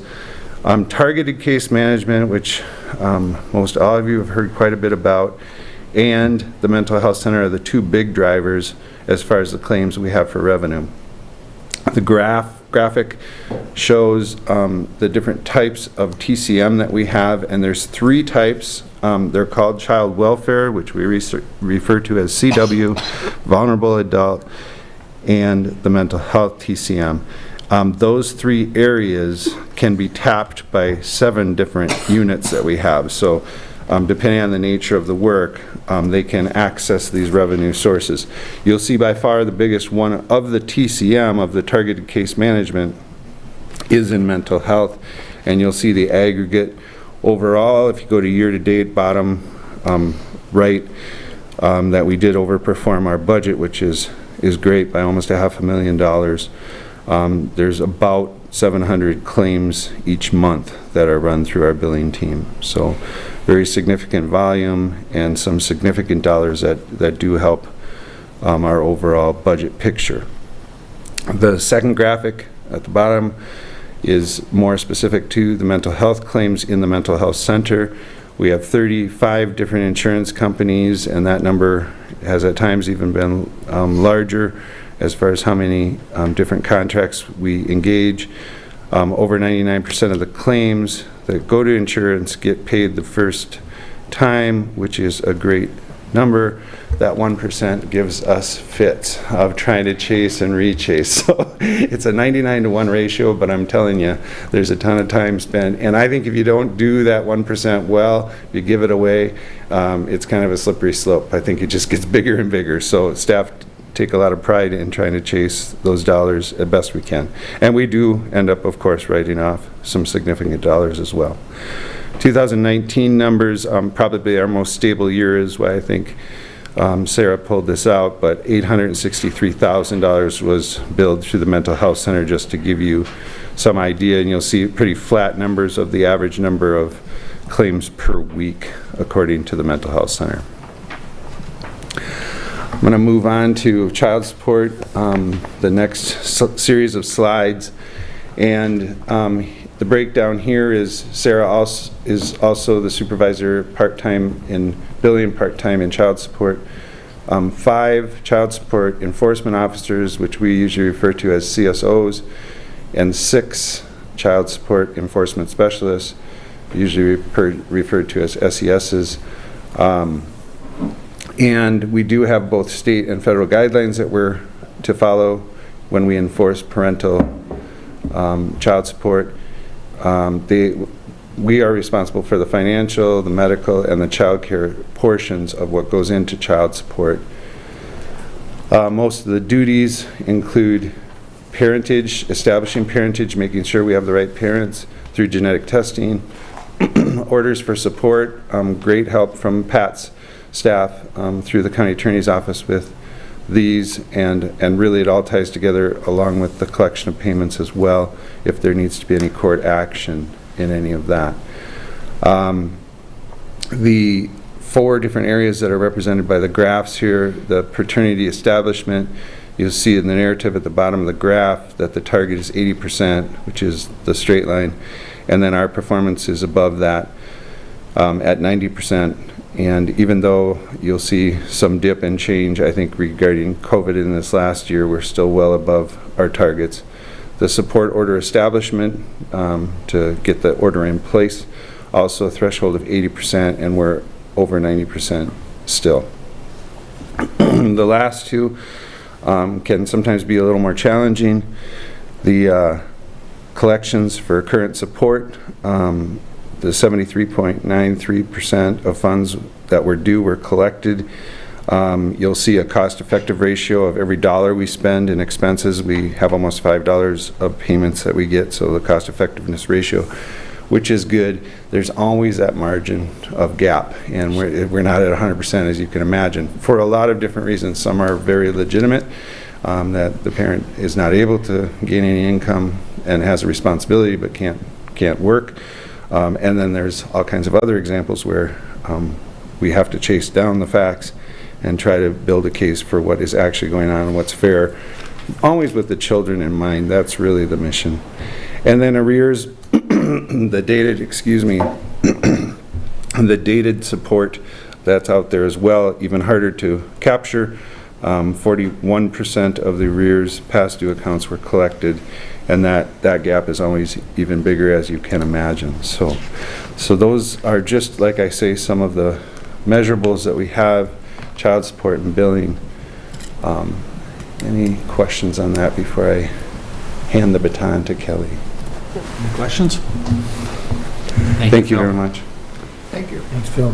Targeted case management, which most all of you have heard quite a bit about, and the mental health center are the 2 big drivers as far as the claims we have for revenue. The graphic shows the different types of TCM that we have, and there's 3 types. They're called child welfare, which we refer to as CW, vulnerable adult, and the mental health TCM. Those 3 areas can be tapped by 7 different units that we have. So depending on the nature of the work, they can access these revenue sources. You'll see by far the biggest one of the TCM, of the targeted case management, is in mental health, and you'll see the aggregate overall, if you go to year-to-date, bottom right, that we did overperform our budget, which is great by almost $500,000. There's about 700 claims each month that are run through our billing team. So very significant volume and some significant dollars that do help our overall budget picture. The second graphic at the bottom is more specific to the mental health claims in the mental health center. We have 35 different insurance companies, and that number has at times even been larger as far as how many different contracts we engage. Over 99% of the claims that go to insurance get paid the first time, which is a great number. That 1% gives us fits of trying to chase and rechase. So it's a 99-to-1 ratio, but I'm telling you, there's a ton of time spent. And I think if you don't do that 1% well, you give it away, it's kind of a slippery slope. I think it just gets bigger and bigger. So staff take a lot of pride in trying to chase those dollars as best we can. And we do end up, of course, writing off some significant dollars as well. 2019 numbers, probably our most stable year, is why I think Sarah pulled this out, but $863,000 was billed through the mental health center, just to give you some idea, and you'll see pretty flat numbers of the average number of claims per week according to the mental health center. I'm going to move on to child support, the next series of slides, and the breakdown here is Sarah is also the supervisor part-time in billing, part-time in child support. 5 child support enforcement officers, which we usually refer to as CSOs, and 6 child support enforcement specialists, usually referred to as SESs. And we do have both state and federal guidelines that we're to follow when we enforce parental child support. We are responsible for the financial, the medical, and the child care portions of what goes into child support. Most of the duties include parentage, establishing parentage, making sure we have the right parents through genetic testing, orders for support, great help from Pat's staff through the county attorney's office with these, and really it all ties together along with the collection of payments as well, if there needs to be any court action in any of that. The 4 different areas that are represented by the graphs here, the paternity establishment, you'll see in the narrative at the bottom of the graph that the target is 80%, which is the straight line, and then our performance is above that at 90%. And even though you'll see some dip and change, I think regarding COVID in this last year, we're still well above our targets. The support order establishment, to get the order in place, also a threshold of 80%, and we're over 90% still. The last 2 can sometimes be a little more challenging. The collections for current support, the 73.93% of funds that were due were collected. You'll see a cost-effective ratio of every dollar we spend in expenses. We have almost $5 of payments that we get, so the cost-effectiveness ratio, which is good. There's always that margin of gap, and we're not at 100%, as you can imagine, for a lot of different reasons. Some are very legitimate, that the parent is not able to gain any income and has a responsibility but can't work. And then there's all kinds of other examples where we have to chase down the facts and try to build a case for what is actually going on and what's fair, always with the children in mind. That's really the mission. And then arrears, the dated support that's out there as well, even harder to capture. 41% of the arrears past due accounts were collected, and that gap is always even bigger, as you can imagine. So those are just, like I say, some of the measurables that we have, child support and billing. Any questions on that before I hand the baton to Kelly? Any questions? Thank you very much. Thank you. Thanks, Phil.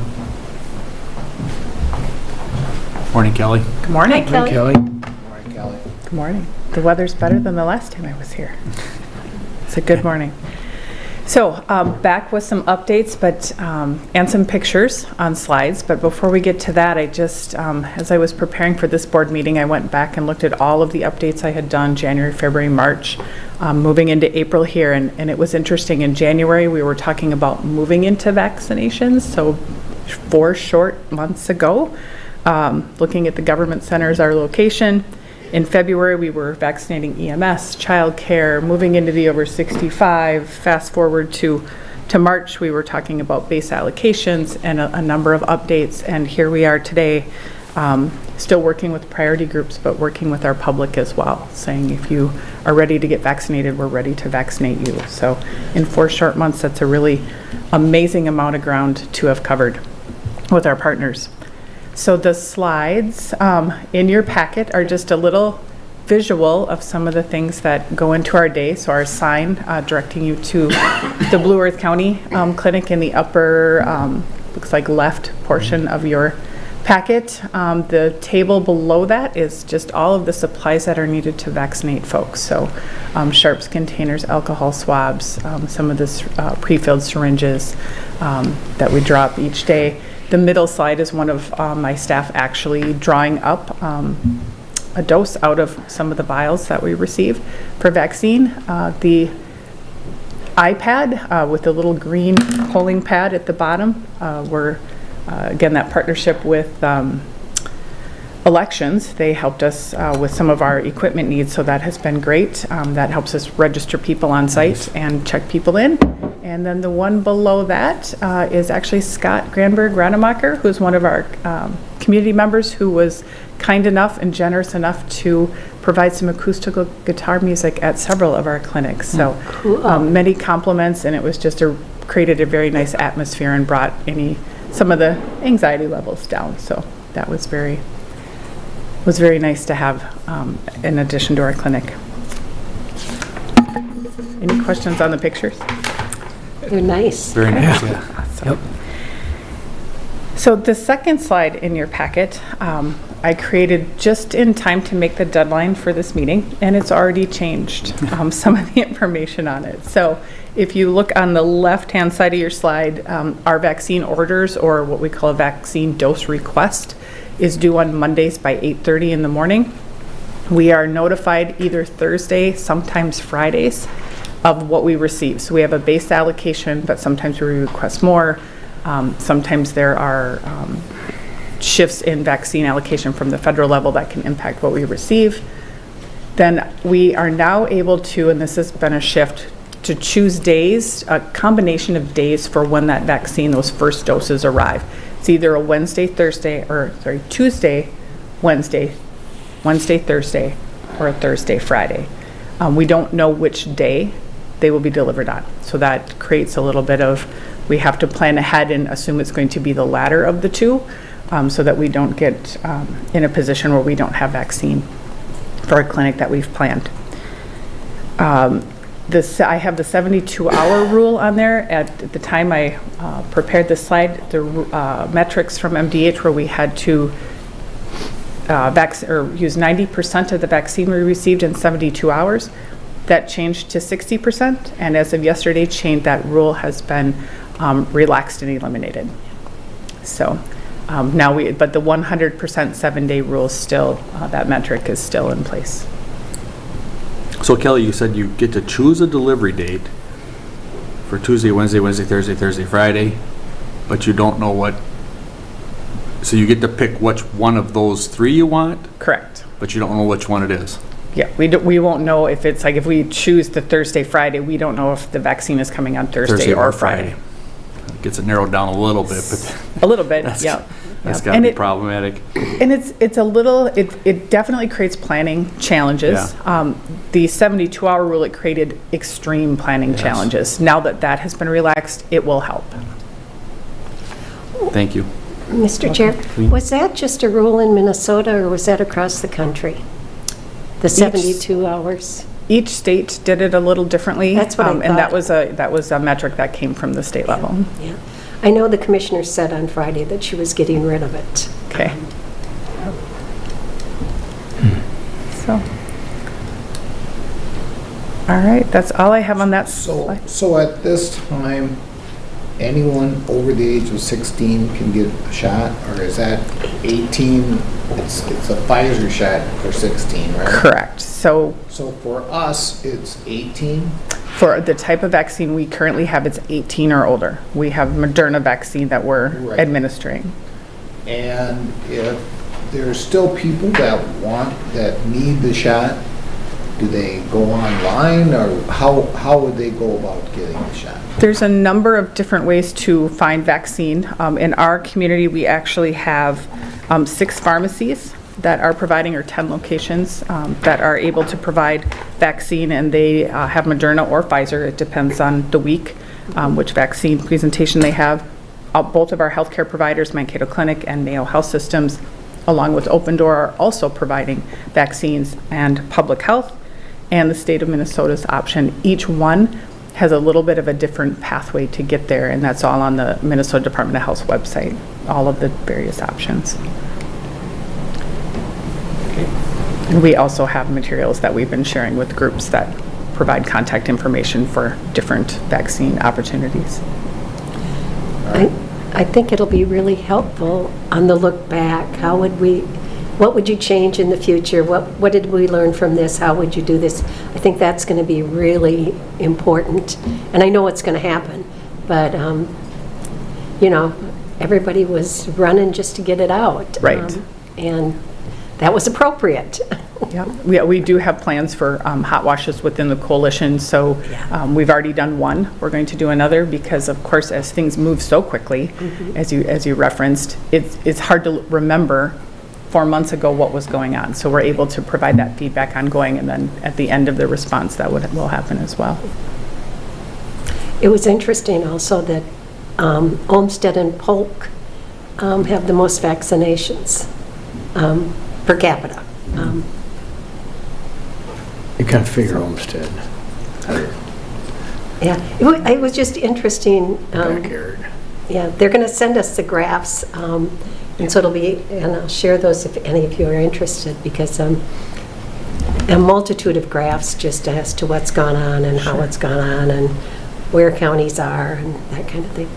Morning, Kelly. Good morning. Hi, Kelly. Kelly? Morning, Kelly. Good morning. The weather's better than the last time I was here. It's a good morning. So back with some updates, but and some pictures on slides. But before we get to that, I just, as I was preparing for this board meeting, I went back and looked at all of the updates I had done January, February, March, moving into April here. And it was interesting. In January, we were talking about moving into vaccinations. So 4 short months ago, looking at the government centers, our location. In February, we were vaccinating EMS, childcare, moving into the over 65. Fast forward to March, we were talking about base allocations and a number of updates. And here we are today, still working with priority groups, but working with our public as well, saying if you are ready to get vaccinated, we're ready to vaccinate you. So in 4 short months, that's a really amazing amount of ground to have covered with our partners. So the slides in your packet are just a little visual of some of the things that go into our day. So our sign directing you to the Blue Earth County Clinic in the upper, looks like left portion of your packet. The table below that is just all of the supplies that are needed to vaccinate folks. So sharps containers, alcohol swabs, some of this pre-filled syringes that we drop each day. The middle slide is one of my staff actually drawing up a dose out of some of the vials that we receive for vaccine. The iPad with the little green polling pad at the bottom, we're, again, that partnership with elections. They helped us with some of our equipment needs, so that has been great. That helps us register people on site and check people in. And then the one below that is actually Scott Granberg-Rademacher, who's one of our community members who was kind enough and generous enough to provide some acoustical guitar music at several of our clinics. So many compliments, and it was just created a very nice atmosphere and brought some of the anxiety levels down. So that was very nice to have in addition to our clinic. Any questions on the pictures? They're nice. Very nice, yeah. Awesome. Yep. So the second slide in your packet, I created just in time to make the deadline for this meeting, and it's already changed some of the information on it. So if you look on the left-hand side of your slide, our vaccine orders, or what we call a vaccine dose request, is due on Mondays by 8:30 in the morning. We are notified either Thursday, sometimes Fridays, of what we receive. So we have a base allocation, but sometimes we request more. Sometimes there are shifts in vaccine allocation from the federal level that can impact what we receive. Then we are now able to, and this has been a shift, to choose days, a combination of days for when that vaccine, those first doses arrive. It's either a Tuesday, Wednesday, Thursday, or a Thursday, Friday. We don't know which day they will be delivered on. So that creates a little bit of, we have to plan ahead and assume it's going to be the latter of the two, so that we don't get in a position where we don't have vaccine for a clinic that we've planned. I have the 72-hour rule on there. At the time I prepared this slide, the metrics from MDH where we had to use 90% of the vaccine we received in 72 hours. That changed to 60%, and as of yesterday change, that rule has been relaxed and eliminated. So now but the 100% 7-day rule is still, that metric is still in place. So Kelly, you said you get to choose a delivery date for Tuesday, Wednesday, Thursday, Friday, but you don't know what, so you get to pick which one of those 3 you want? Correct. But you don't know which one it is? Yeah, we won't know if it's like, if we choose the Thursday, Friday, we don't know if the vaccine is coming on Thursday or Friday. It gets it narrowed down a little bit, but. A little bit, yeah. That's gotta be problematic. And it's a little, it definitely creates planning challenges. Yeah. The 72-hour rule, it created extreme planning challenges. Now that has been relaxed, it will help. Thank you. Mr. Chair, was that just a rule in Minnesota, or was that across the country? The 72 hours? Each state did it a little differently. That's what I thought. And that was a metric that came from the state level. Yeah. I know the commissioner said on Friday that she was getting rid of it. Okay. So, all right, that's all I have on that slide. So at this time, anyone over the age of 16 can get a shot, or is that 18? It's a Pfizer shot for 16, right? Correct. So for us, it's 18? for the type of vaccine we currently have, it's 18 or older. We have Moderna vaccine that we're administering. And if there's still people that need the shot, do they go online, or how would they go about getting the shot? There's a number of different ways to find vaccine. In our community, we actually have 6 pharmacies that are providing, or 10 locations that are able to provide vaccine, and they have Moderna or Pfizer. It depends on the week, which vaccine presentation they have. Both of our healthcare providers, Mankato Clinic and Mayo Health Systems, along with Open Door, are also providing vaccines, and Public Health and the state of Minnesota's option. Each one has a little bit of a different pathway to get there, and that's all on the Minnesota Department of Health's website, all of the various options. And we also have materials that we've been sharing with groups that provide contact information for different vaccine opportunities. I think it'll be really helpful on the look back. What would you change in the future? What did we learn from this? How would you do this? I think that's going to be really important. And I know it's going to happen, but everybody was running just to get it out. Right. And that was appropriate. Yeah, we do have plans for hot washes within the coalition, so we've already done one. We're going to do another because, of course, as things move so quickly, as you referenced, it's hard to remember 4 months ago what was going on. So we're able to provide that feedback ongoing, and then at the end of the response, that will happen as well. It was interesting also that Olmsted and Polk have the most vaccinations per capita. You can't figure Olmsted. Yeah, it was just interesting. Backyard. Yeah, they're going to send us the graphs, and so it'll be, and I'll share those if any of you are interested, because a multitude of graphs just as to what's gone on and how it's gone on and where counties are and that kind of thing.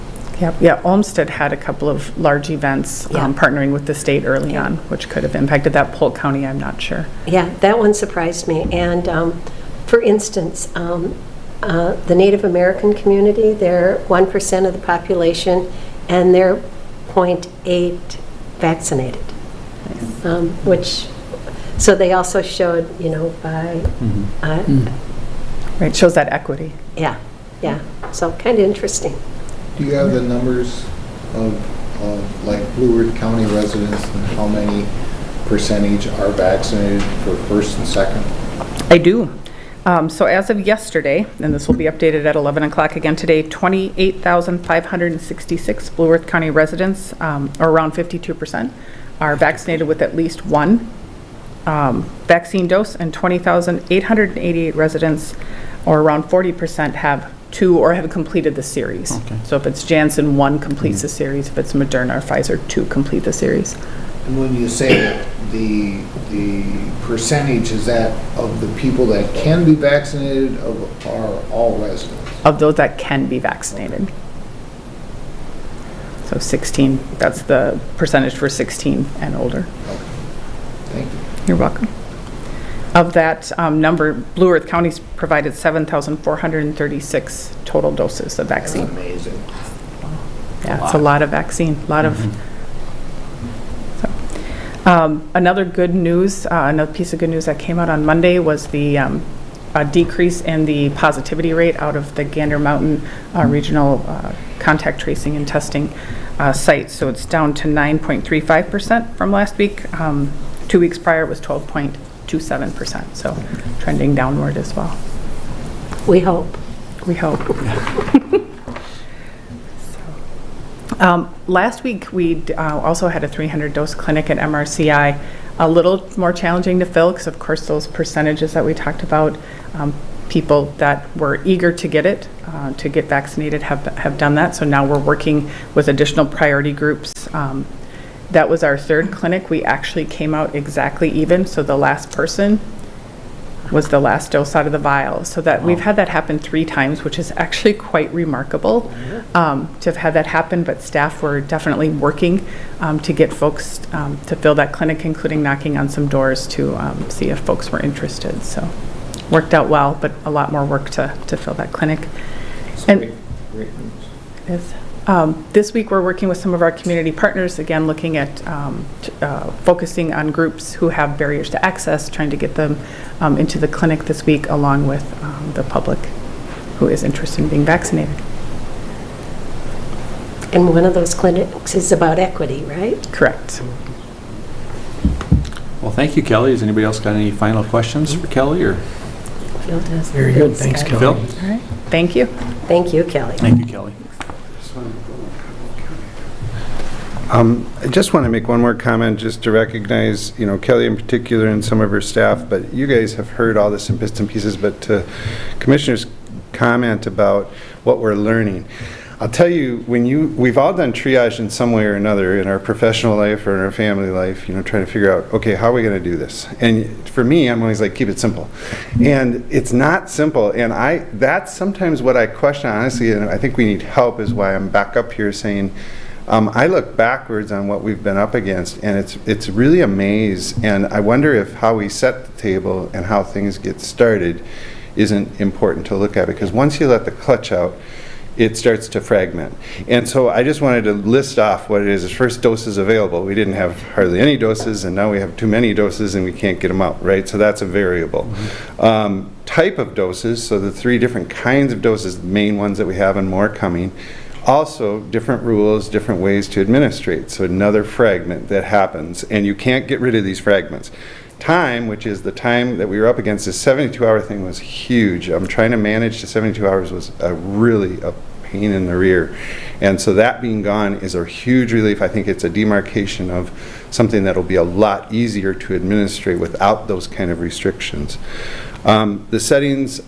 Yeah, Olmsted had a couple of large events partnering with the state early on, which could have impacted that. Polk County, I'm not sure. Yeah, that one surprised me. And for instance, the Native American community, they're 1% of the population, and they're 0.8 vaccinated, which, so they also showed, by... Right, shows that equity. Yeah, so kind of interesting. Do you have the numbers of like Blue Earth County residents and how many percentage are vaccinated for first and second? I do. So as of yesterday, and this will be updated at 11 o'clock again today, 28,566 Blue Earth County residents, or around 52%, are vaccinated with at least one vaccine dose, and 20,888 residents, or around 40%, have 2 or have completed the series. Okay. So if it's Janssen, 1 completes the series. If it's Moderna or Pfizer, 2 complete the series. And when you say that the percentage, is that of the people that can be vaccinated or all residents? Of those that can be vaccinated. So 16, that's the percentage for 16 and older. Okay. Thank you. You're welcome. Of that number, Blue Earth County's provided 7,436 total doses of vaccine. That's amazing. Yeah, it's a lot of vaccine, a lot of... Another good news, another piece of good news that came out on Monday was the decrease in the positivity rate out of the Gander Mountain Regional Contact Tracing and Testing site. So it's down to 9.35% from last week. 2 weeks prior it was 12.27%, so trending downward as well. We hope. We hope. Last week, we also had a 300-dose clinic at MRCI, a little more challenging to fill because, of course, those percentages that we talked about, people that were eager to get it, to get vaccinated, have done that. So now we're working with additional priority groups. That was our third clinic. We actually came out exactly even, so the last person was the last dose out of the vial. So that we've had that happen 3 times, which is actually quite remarkable to have had that happen, but staff were definitely working to get folks to fill that clinic, including knocking on some doors to see if folks were interested. So worked out well, but a lot more work to fill that clinic. And this week we're working with some of our community partners, again looking at focusing on groups who have barriers to access, trying to get them into the clinic this week, along with the public who is interested in being vaccinated. And one of those clinics is about equity, right? Correct. Well, thank you, Kelly. Has anybody else got any final questions for Kelly? Or Phil does. Very good. Thanks, Kelly. Phil? All right. Thank you. Thank you, Kelly. Thank you, Kelly. I just want to make one more comment, just to recognize, Kelly in particular and some of her staff, but you guys have heard all this in bits and pieces, but to Commissioner's comment about what we're learning. I'll tell you, we've all done triage in some way or another in our professional life or in our family life, trying to figure out, okay, how are we going to do this? And for me, I'm always like, keep it simple. And it's not simple. And that's sometimes what I question, honestly, and I think we need help, is why I'm back up here saying, I look backwards on what we've been up against, and it's really a maze. And I wonder if how we set the table and how things get started isn't important to look at, because once you let the clutch out, it starts to fragment. And so I just wanted to list off what it is. First, doses available. We didn't have hardly any doses, and now we have too many doses and we can't get them out, right? So that's a variable. Type of doses, so the 3 different kinds of doses, the main ones that we have and more coming. Also, different rules, different ways to administrate. So another fragment that happens, and you can't get rid of these fragments. Time, which is the time that we were up against, the 72-hour thing was huge. Trying to manage the 72 hours was really a pain in the rear. And so that being gone is a huge relief. I think it's a demarcation of something that'll be a lot easier to administrate without those kind of restrictions. The settings,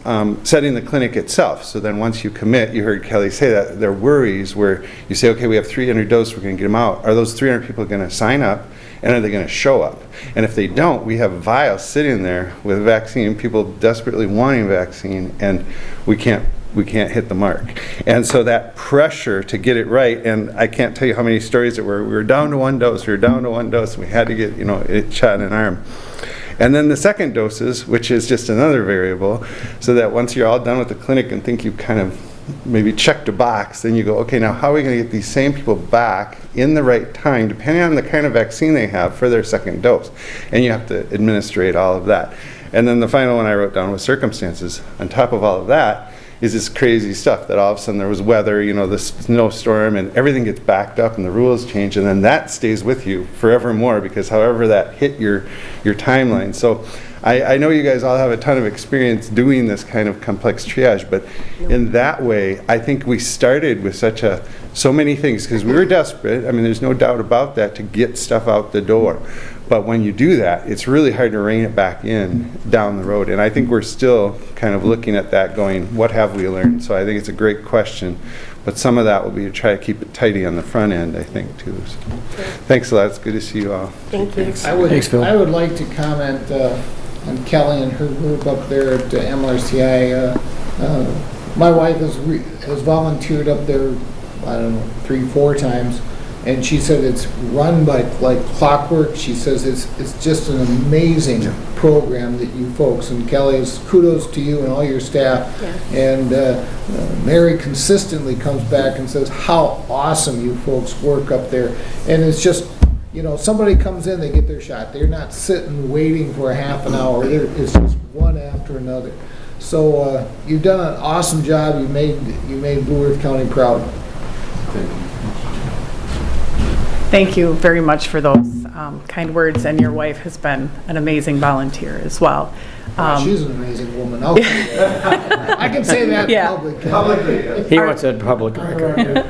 setting the clinic itself. So then once you commit, you heard Kelly say that, there are worries where you say, okay, we have 300 doses, we're going to get them out. Are those 300 people going to sign up, and are they going to show up? And if they don't, we have vials sitting there with vaccine, people desperately wanting vaccine, and we can't hit the mark. And so that pressure to get it right, and I can't tell you how many stories that we were down to 1 dose, and we had to get, it shot in an arm. And then the second doses, which is just another variable, so that once you're all done with the clinic and think you've kind of maybe checked a box, then you go, okay, now how are we going to get these same people back in the right time, depending on the kind of vaccine they have for their second dose? And you have to administrate all of that. And then the final one I wrote down was circumstances. On top of all of that is this crazy stuff that all of a sudden there was weather, the snowstorm, and everything gets backed up and the rules change, and then that stays with you forevermore, because however that hit your timeline. So I know you guys all have a ton of experience doing this kind of complex triage, but in that way, I think we started with so many things, because we were desperate. I mean, there's no doubt about that, to get stuff out the door. But when you do that, it's really hard to rein it back in down the road. And I think we're still kind of looking at that going, what have we learned? So I think it's a great question. But some of that will be to try to keep it tidy on the front end, I think, too. So, thanks a lot. It's good to see you all. Thank you. Thanks, Phil. I would like to comment on Kelly and her group up there at MRCI. My wife has volunteered up there, I don't know, 3-4 times. And she said it's run by like clockwork. She says it's just an amazing program that you folks, and Kelly, kudos to you and all your staff. Yeah. And Mary consistently comes back and says how awesome you folks work up there. And it's just, somebody comes in, they get their shot. They're not sitting waiting for a half an hour. It's just one after another. So you've done an awesome job. You made Blue Earth County proud. Thank you. Thank you very much for those kind words, and your wife has been an amazing volunteer as well. She's an amazing woman. I can say that publicly. He wants that public record.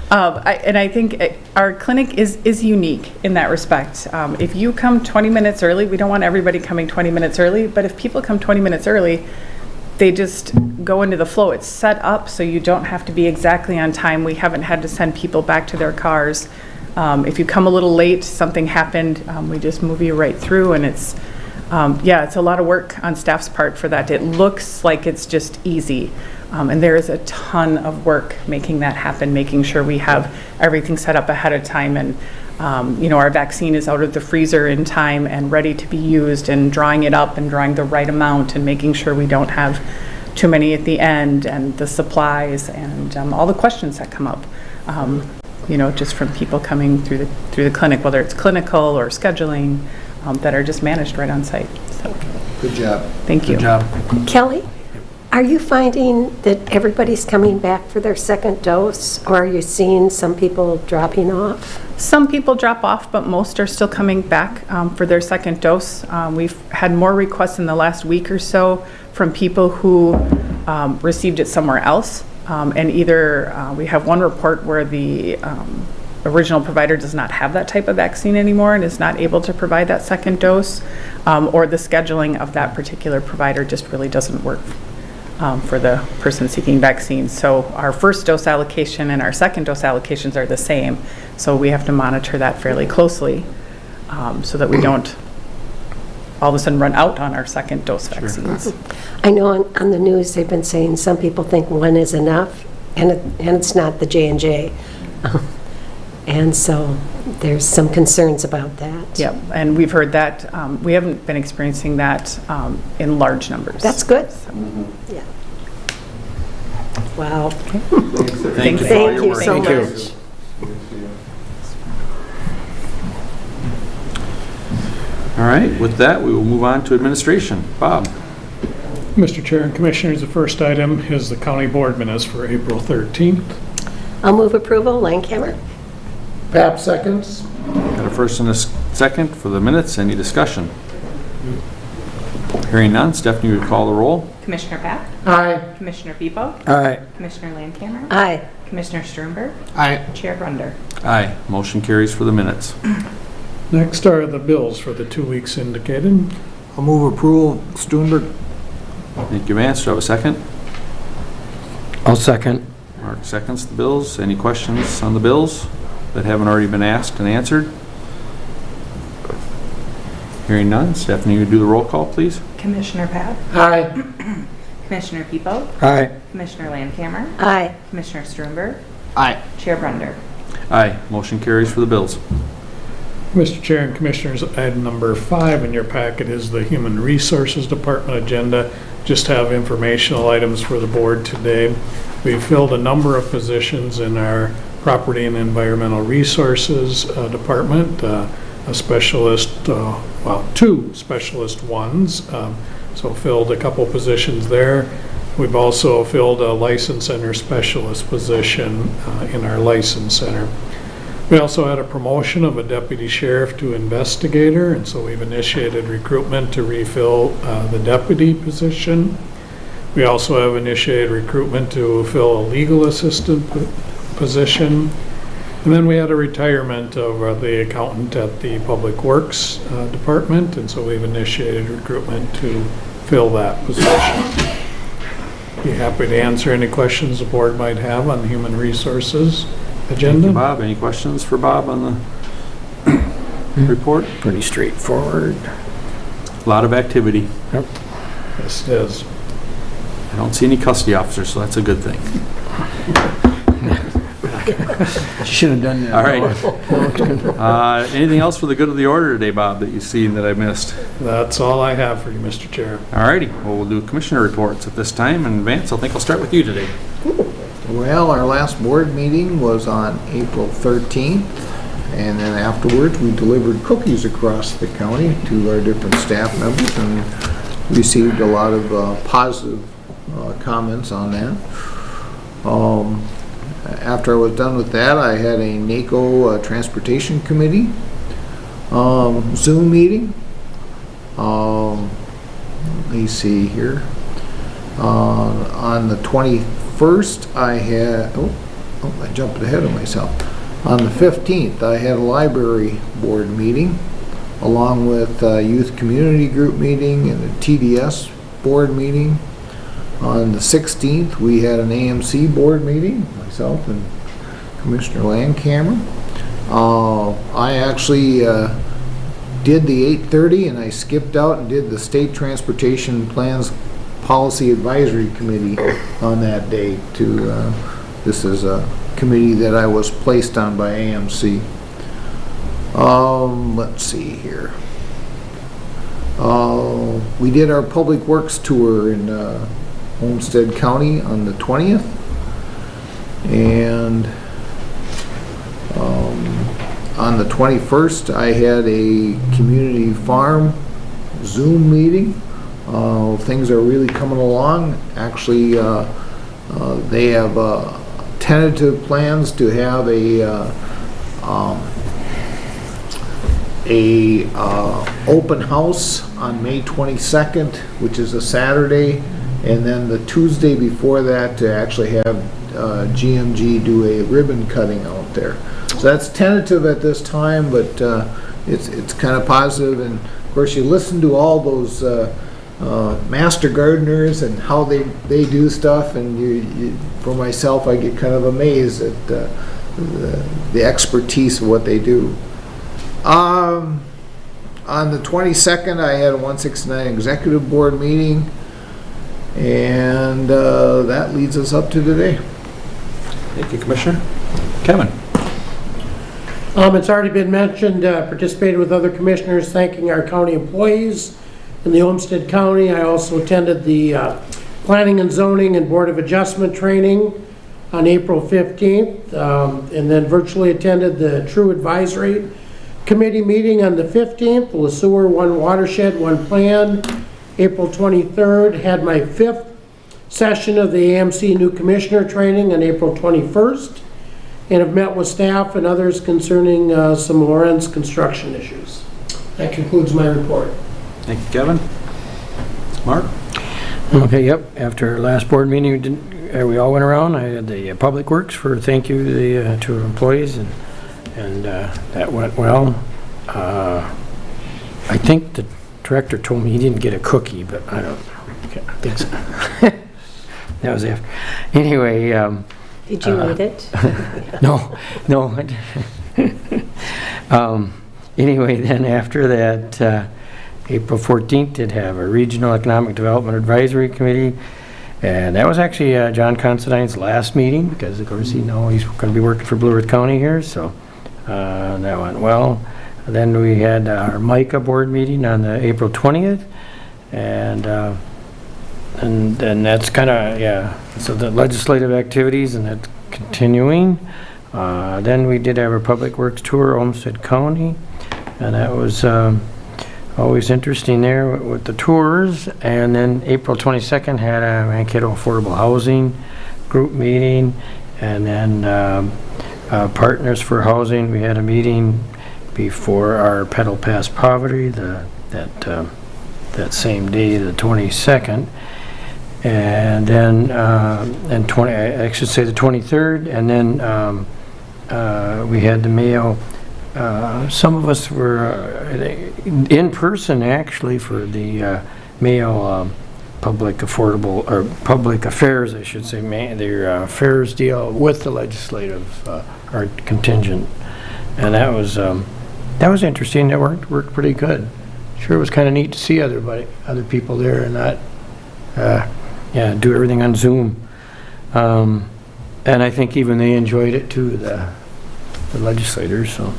And I think our clinic is unique in that respect. If you come 20 minutes early, we don't want everybody coming 20 minutes early, but if people come 20 minutes early, they just go into the flow. It's set up so you don't have to be exactly on time. We haven't had to send people back to their cars. If you come a little late, something happened, we just move you right through, and it's, yeah, it's a lot of work on staff's part for that. It looks like it's just easy, and there is a ton of work making that happen, making sure we have everything set up ahead of time, and you know, our vaccine is out of the freezer in time and ready to be used, and drawing it up and drawing the right amount and making sure we don't have too many at the end, and the supplies and all the questions that come up. You know, just from people coming through the clinic, whether it's clinical or scheduling, that are just managed right on site. So, Good job. thank you. Good job. Kelly, are you finding that everybody's coming back for their second dose, or are you seeing some people dropping off? Some people drop off, but most are still coming back for their second dose. We've had more requests in the last week or so from people who received it somewhere else. And either we have one report where the original provider does not have that type of vaccine anymore and is not able to provide that second dose, or the scheduling of that particular provider just really doesn't work for the person seeking vaccine. So our first dose allocation and our second dose allocations are the same. So we have to monitor that fairly closely so that we don't all of a sudden run out on our second dose vaccines. I know on the news they've been saying some people think one is enough, and it's not the J&J. And so there's some concerns about that. Yep, and we've heard that. We haven't been experiencing that in large numbers. That's good. So. Yeah. Wow. Thank you. Thank you so Thank much. you. All right, with that, we will move on to administration. Bob? Mr. Chair and Commissioners, the first item is the county board minutes for April 13th. I'll move approval. Landcamer. Pap seconds. Got a first and a second for the minutes. Any discussion? Hearing none, Stephanie would call the roll. Commissioner Papp? Aye. Commissioner Pepo? Aye. Commissioner Landcamer? Aye. Commissioner Strumberg? Aye. Chair Brunder? Aye. Motion carries for the minutes. Next are the bills for the 2 weeks indicated. I'll move approval, Stuenberg. Thank you, Vance. Do I have a second? I'll second. Mark seconds the bills. Any questions on the bills that haven't already been asked and answered? Hearing none, Stephanie, would do the roll call, please? Commissioner Papp? Aye. Commissioner Pepo? Aye. Commissioner Landcamer? Aye. Commissioner Strumberg? Aye. Chair Brunder? Aye. Motion carries for the bills. Mr. Chair and Commissioners, item number 5 in your packet is the Human Resources Department agenda. Just have informational items for the board today. We've filled a number of positions in our Property and Environmental Resources Department, a specialist, well, 2 specialist ones, so filled a couple positions there. We've also filled a License Center Specialist position in our License Center. We also had a promotion of a deputy sheriff to investigator, and so we've initiated recruitment to refill the deputy position. We also have initiated recruitment to fill a legal assistant position. And then we had a retirement of the accountant at the Public Works Department, and so we've initiated recruitment to fill that position. Be happy to answer any questions the board might have on the Human Resources agenda. Thank you, Bob. Any questions for Bob on the report? Pretty straightforward. A lot of activity. Yep. Yes, it is. I don't see any custody officers, so that's a good thing. Should have done that. All right. Anything else for the good of the order today, Bob, that you've seen that I missed? That's all I have for you, Mr. Chair. All righty. Well, we'll do commissioner reports at this time. And Vance, I think I'll start with you today. Well, our last board meeting was on April 13th, and then afterwards we delivered cookies across the county to our different staff members and received a lot of positive comments on that. After I was done with that, I had a NACO Transportation Committee Zoom meeting. Let me see here. On the 21st, I had, I jumped ahead of myself. On the 15th, I had a library board meeting, along with a youth community group meeting and a TDS board meeting. On the 16th, we had an AMC board meeting, myself and Commissioner Landcamer. I actually did the 8:30 and I skipped out and did the State Transportation Plans Policy Advisory Committee on that day. This is a committee that I was placed on by AMC. Let's see here. We did our Public Works tour in Homestead County on the 20th, and on the 21st I had a community farm Zoom meeting. Things are really coming along. Actually, they have tentative plans to have a open house on May 22nd, which is a Saturday, and then the Tuesday before that to actually have GMG do a ribbon cutting out there. So that's tentative at this time, but it's kind of positive. And of course, you listen to all those master gardeners and how they do stuff, and for myself, I get kind of amazed at the expertise of what they do. On the 22nd, I had a 169 executive board meeting, and that leads us up to today. Thank you, Commissioner. Kevin? It's already been mentioned, participated with other commissioners thanking our county employees in the Olmsted County. I also attended the Planning and Zoning and Board of Adjustment training on April 15th, and then virtually attended the True Advisory Committee meeting on the 15th, Le Sewer, One Watershed, One Plan. April 23rd, had my 5th session of the AMC New Commissioner training on April 21st, and have met with staff and others concerning some Lawrence construction issues. That concludes my report. Thank you, Kevin. Mark? Okay, yep. After our last board meeting, we all went around. I had the Public Works for thank you to our employees, and that went well. I think the director told me he didn't get a cookie, but I don't think so. That was after. Anyway. Did you eat it? No. Anyway, then after that, April 14th did have a Regional Economic Development Advisory Committee, and that was actually John Considine's last meeting, because of course he's going to be working for Blue Earth County here, so that went well. Then we had our MICA board meeting on the April 20th, and then that's kind of, so the legislative activities, and that's continuing. Then we did have a Public Works tour, Olmsted County, and that was always interesting there with the tours. And then April 22nd had a Mankato Affordable Housing group meeting, and then Partners for Housing. We had a meeting before our Pedal Past Poverty that same day, the 22nd. And then, I should say the 23rd, and then we had the Mayo. Some of us were in person actually for the Mayo Public Affairs, I should say, their affairs deal with the legislative our contingent, and that was interesting. That worked pretty good. Sure, it was kind of neat to see other people there and not. Do everything on Zoom. And I think even they enjoyed it too, the legislators. So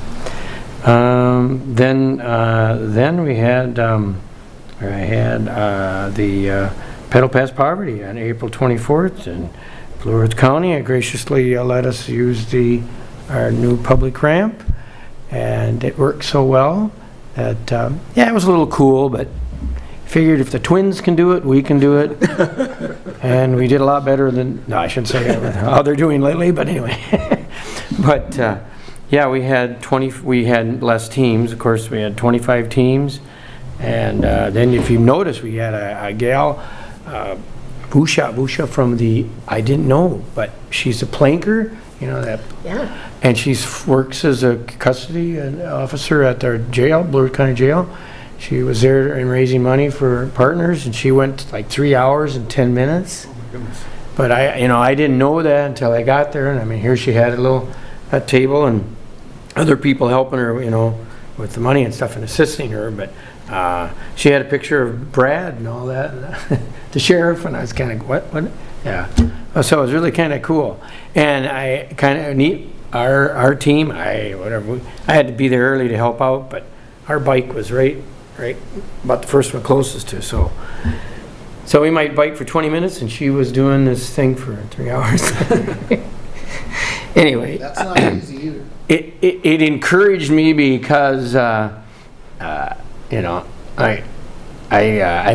then we had the Pedal Past Poverty on April 24th, and Blue Earth County graciously let us use our new public ramp, and it worked so well that it was a little cool, but figured if the twins can do it, we can do it. And we did a lot better than, no, I shouldn't say how they're doing lately, but anyway. But we had less teams. Of course, we had 25 teams. And then if you notice, we had a gal, Busha from I didn't know, but she's a planker, that. Yeah. And she works as a custody officer at our jail, Blue Earth County Jail. she was there and raising money for partners, and she went like 3 hours and 10 minutes. But I didn't know that until I got there, and I mean, here she had a table and other people helping her, with the money and stuff and assisting her, but she had a picture of Brad and all that, the sheriff, and I was kind of, what? Yeah. So it was really kind of cool. And I kind of neat, our team, I had to be there early to help out, but our bike was right about the first one closest to, so we might bike for 20 minutes, and she was doing this thing for 3 hours. Anyway. That's not easy either. It encouraged me because, I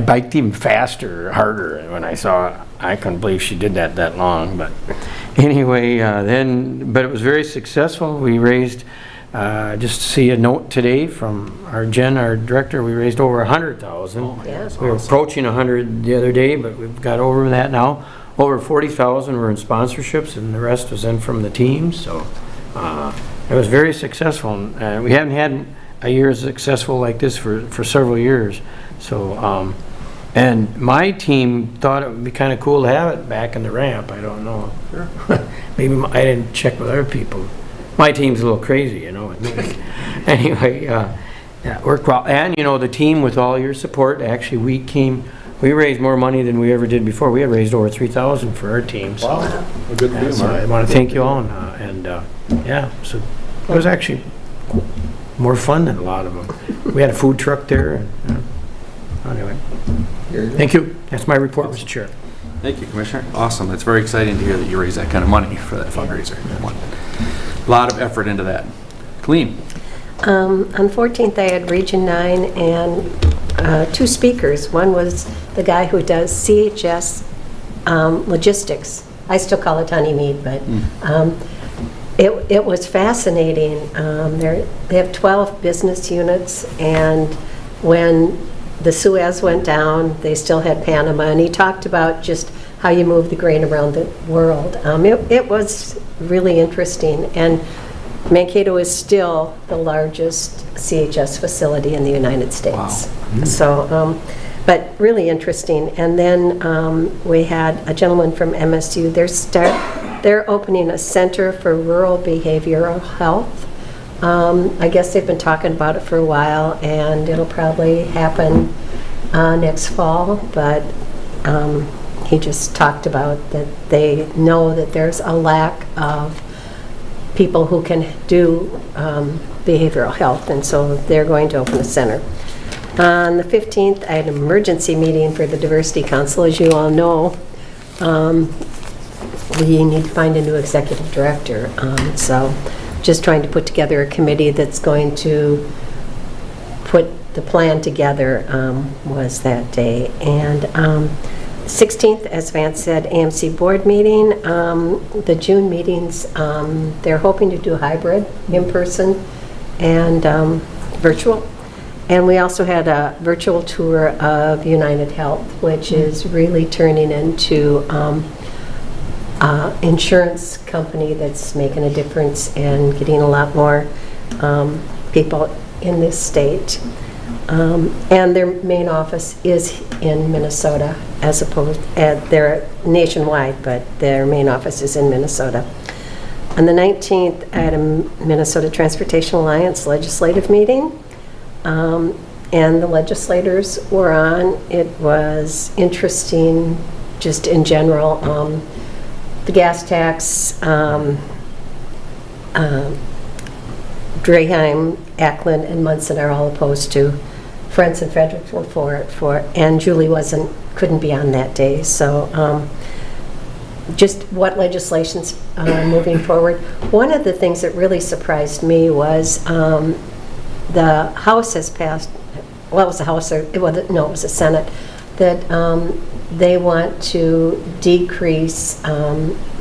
biked even faster, harder when I saw. I couldn't believe she did that long. But anyway, but it was very successful. We raised, just to see a note today from our director, we raised over 100,000. We were approaching 100 the other day, but we've got over that now. Over 40,000 were in sponsorships, and the rest was in from the teams. So it was very successful. We haven't had a year successful like this for several years. So, and my team thought it would be kind of cool to have it back in the ramp. I don't know. Sure. Maybe I didn't check with other people. My team's a little crazy, Anyway, it worked well. And, the team, with all your support, actually, we raised more money than we ever did before. We had raised over 3,000 for our team. So, wow. Well, good for you, so I want to thank you all. So it was actually more fun than a lot of them. We had a food truck there. Anyway, thank you. That's my report, Mr. Chair. Thank you, Commissioner. Awesome. It's very exciting to hear that you raised that kind of money for that fundraiser. A lot of effort into that. Colleen. On 14th, I had Region 9 and 2 speakers. One was the guy who does CHS logistics. I still call it honeymead, but it was fascinating. They have 12 business units, and when the Suez went down, they still had Panama, and he talked about just how you move the grain around the world. It was really interesting, and Mankato is still the largest CHS facility in the United States. Wow. So, but really interesting. And then we had a gentleman from MSU. They're opening a center for rural behavioral health. I guess they've been talking about it for a while, and it'll probably happen next fall, but he just talked about that they know that there's a lack of people who can do behavioral health, and so they're going to open a center. On the 15th, I had an emergency meeting for the Diversity Council. As you all know, we need to find a new executive director, so just trying to put together a committee that's going to put the plan together was that day. And 16th, as Vance said, AMC board meeting. The June meetings, they're hoping to do hybrid, in-person and virtual. And we also had a virtual tour of United Health, which is really turning into insurance company that's making a difference and getting a lot more people in this state. And their main office is in Minnesota, as opposed, they're nationwide, but their main office is in Minnesota. On the 19th, I had a Minnesota Transportation Alliance legislative meeting, and the legislators were on. It was interesting, just in general. The gas tax, Draheim, Ackland, and Munson are all opposed to. Friends and Frederick were for it, and Julie couldn't be on that day. So just what legislation's moving forward. One of the things that really surprised me was the House has passed, well, it was the House, it was the Senate, that they want to decrease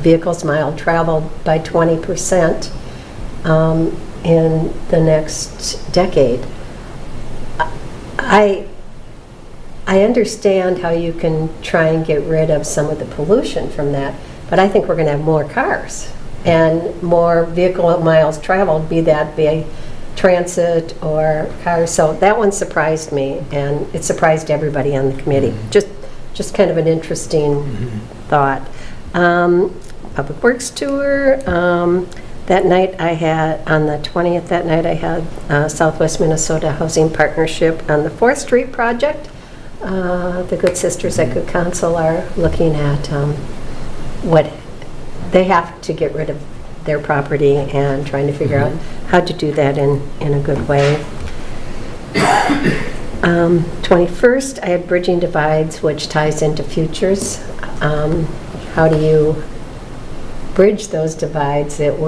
vehicles mile traveled by 20% in the next decade. I understand how you can try and get rid of some of the pollution from that, but I think we're going to have more cars and more vehicle miles traveled, be that by transit or cars. So that one surprised me, and it surprised everybody on the committee. Just kind of an interesting thought. Public Works tour. That night I had, on the 20th, that night I had Southwest Minnesota Housing Partnership on the 4th Street project. The Good Sisters at Good Counsel are looking at what they have to get rid of their property and trying to figure out how to do that in a good way. 21st, I had Bridging Divides, which ties into futures. How do you bridge those divides that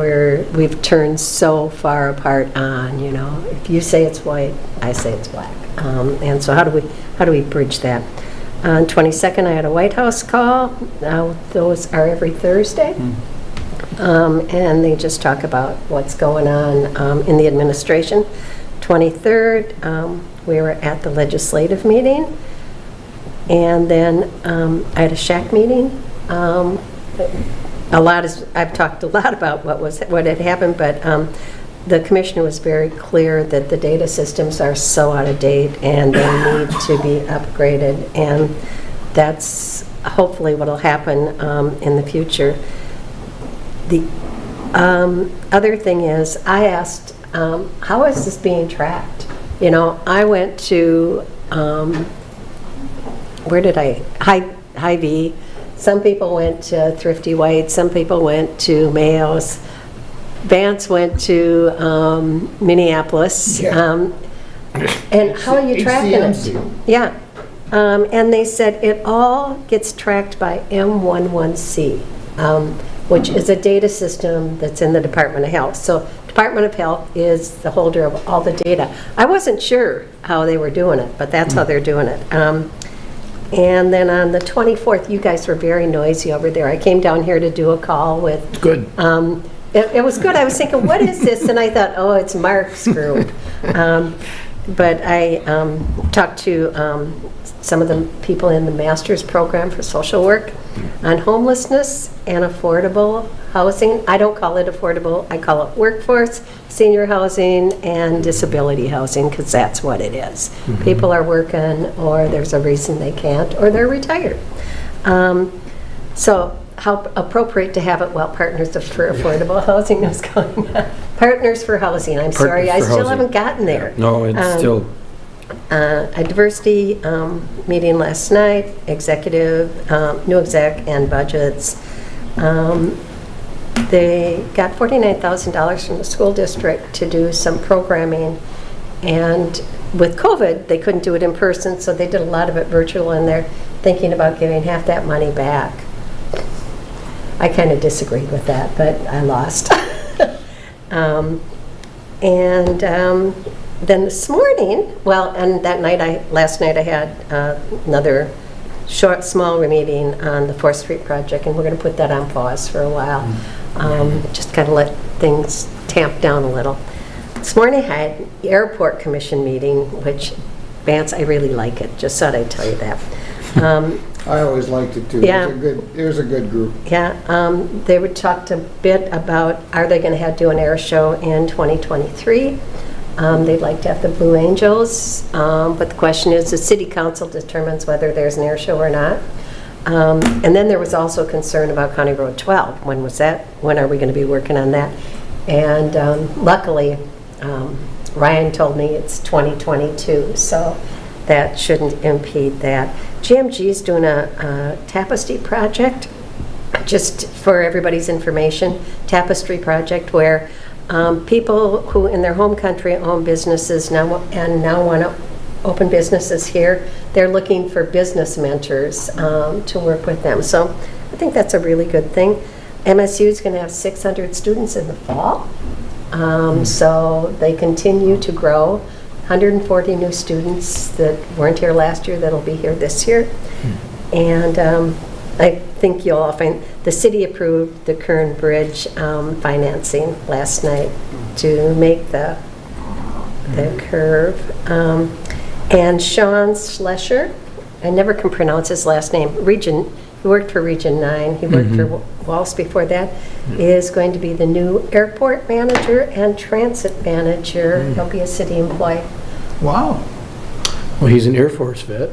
we've turned so far apart on, you know? If you say it's white, I say it's black. And so how do we bridge that? On 22nd, I had a White House call. Those are every Thursday. And they just talk about what's going on in the administration. 23rd, we were at the legislative meeting. And then I had a shack meeting. I've talked a lot about what had happened, but the commissioner was very clear that the data systems are so out of date and they need to be upgraded, and that's hopefully what will happen in the future. The other thing is, I asked, how is this being tracked? You know, I went to, where did Hy-Vee. Some people went to Thrifty White, some people went to Mayo's. Vance went to Minneapolis. And how are you tracking it? Yeah. And they said it all gets tracked by M11C, which is a data system that's in the Department of Health. So Department of Health is the holder of all the data. I wasn't sure how they were doing it, but that's how they're doing it. And then on the 24th, you guys were very noisy over there. I came down here to do a call with... Good. It was good. I was thinking, what is this? And I thought, oh, it's Mark's group. But I talked to some of the people in the master's program for social work on homelessness and affordable housing. I don't call it affordable. I call it workforce, senior housing, and disability housing, because that's what it is. People are working, or there's a reason they can't, or they're retired. So how appropriate to have it while Partners for Affordable Housing is going on. Partners for Housing, I'm sorry, I still haven't gotten there. No, it's still... A diversity meeting last night, executive, new exec and budgets. They got $49,000 from the school district to do some programming, and with COVID, they couldn't do it in person, so they did a lot of it virtual, and they're thinking about giving half that money back. I kind of disagreed with that, but I lost. Then this morning, last night I had another small meeting on the 4th Street project, and we're going to put that on pause for a while. Just kind of let things tamp down a little. This morning I had an airport commission meeting, which, Vance, I really like it. Just thought I'd tell you that. I always liked it too. Yeah. It was a good group. Yeah, they would talk a bit about, are they going to do an air show in 2023? They'd like to have the Blue Angels, but the question is, the city council determines whether there's an air show or not. And then there was also concern about County Road 12. When was that? When are we going to be working on that? And luckily, Ryan told me it's 2022, so that shouldn't impede that. GMG is doing a tapestry project, just for everybody's information, tapestry project where people who in their home country own businesses now want to open businesses here, they're looking for business mentors to work with them. So I think that's a really good thing. MSU is going to have 600 students in the fall. So they continue to grow. 140 new students that weren't here last year that'll be here this year. And I think you'll all find the city approved the Kern Bridge financing last night to make the curve. And Sean Schlescher, I never can pronounce his last name, he worked for Region 9, he worked for Walsh before that, is going to be the new airport manager and transit manager. He'll be a city employee. Wow. Well, he's an Air Force vet.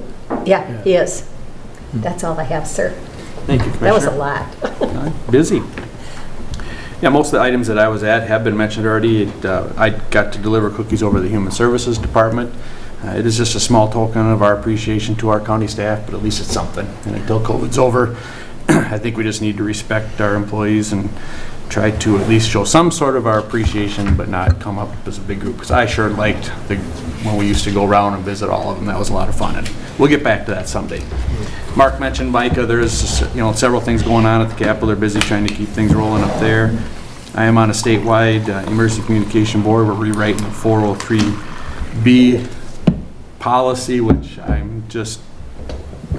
Yeah, he is. That's all I have, sir. Thank you, Commissioner. That was a lot. Busy. Yeah, most of the items that I was at have been mentioned already. I got to deliver cookies over to the Human Services Department. It is just a small token of our appreciation to our county staff, but at least it's something. And until COVID's over, I think we just need to respect our employees and try to at least show some sort of our appreciation, but not come up as a big group. Because I sure liked when we used to go around and visit all of them. That was a lot of fun, and we'll get back to that someday. Mark mentioned Micah. There's several things going on at the Capitol. They're busy trying to keep things rolling up there. I am on a statewide emergency communication board. We're rewriting the 403B policy, which I'm just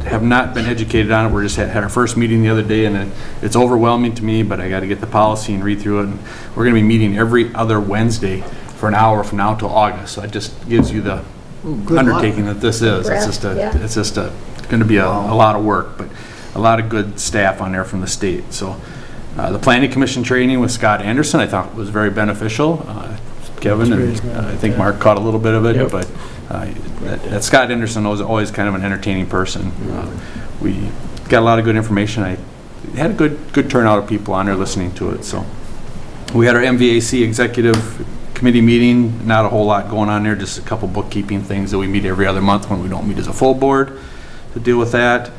have not been educated on it. We just had our first meeting the other day, and it's overwhelming to me, but I got to get the policy and read through it. And we're going to be meeting every other Wednesday for an hour from now till August. So it just gives you the undertaking that this is. It's just going to be a lot of work, but a lot of good staff on there from the state. So the Planning Commission training with Scott Anderson I thought was very beneficial. Kevin and I think Mark caught a little bit of it, but that Scott Anderson was always kind of an entertaining person. We got a lot of good information. I had a good turnout of people on there listening to it. So we had our MVAC executive committee meeting. Not a whole lot going on there, just a couple bookkeeping things that we meet every other month when we don't meet as a full board to deal with that.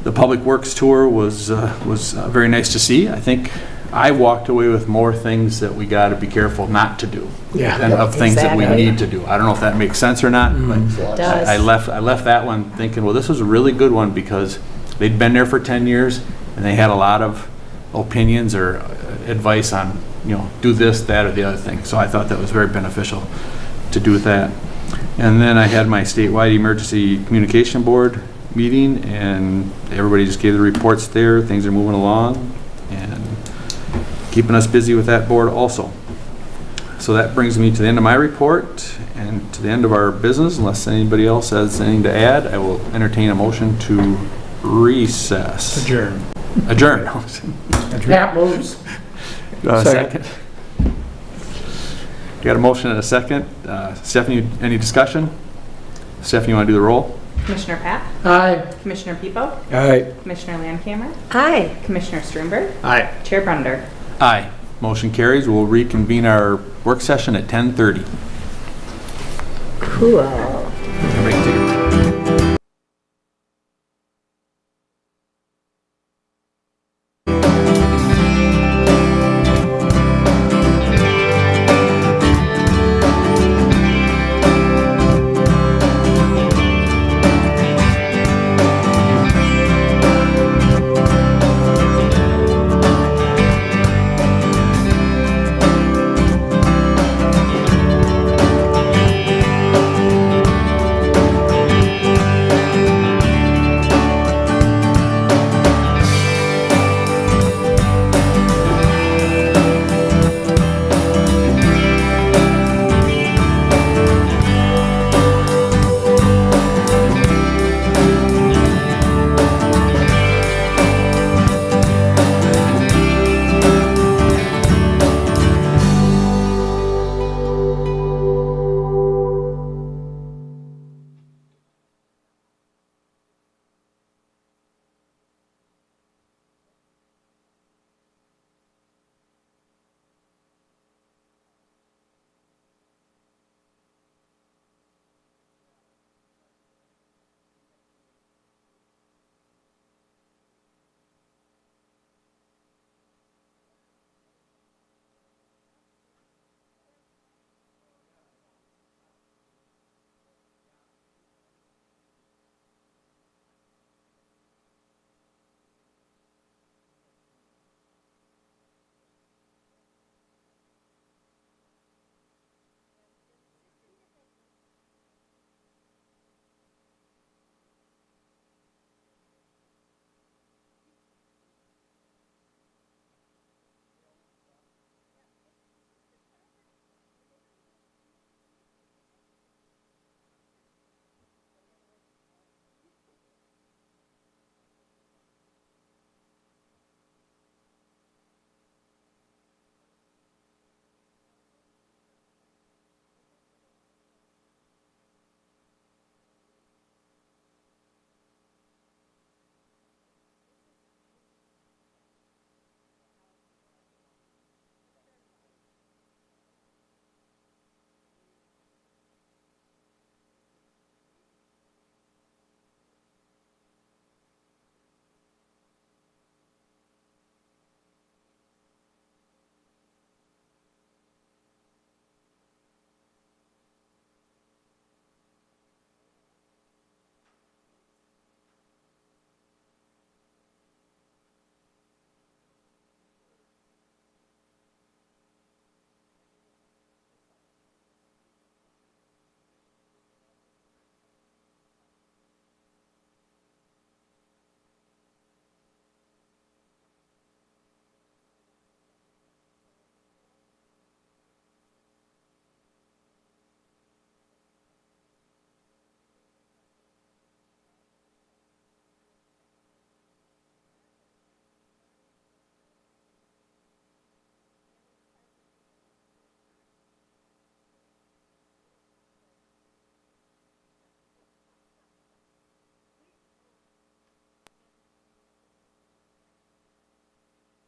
The Public Works tour was very nice to see. I think I walked away with more things that we got to be careful not to do than of things that we need to do. I don't know if that makes sense or not, but I left that one thinking, well, this was a really good one because they'd been there for 10 years and they had a lot of opinions or advice on, do this, that, or the other thing. So I thought that was very beneficial to do that. And then I had my statewide emergency communication board meeting, and everybody just gave the reports there. Things are moving along and keeping us busy with that board also. So that brings me to the end of my report and to the end of our business. Unless anybody else has anything to add, I will entertain a motion to recess. Adjourn. Adjourn. Pat moves. Second. Got a motion and a second. Stephanie, any discussion? Stephanie, you want to do the roll? Commissioner Pat? Aye. Commissioner Pepo? Aye. Commissioner Landcamer? Aye. Commissioner Sternberg? Aye. Chair Brunder? Aye. Motion carries. We'll reconvene our work session at 10:30. Cool.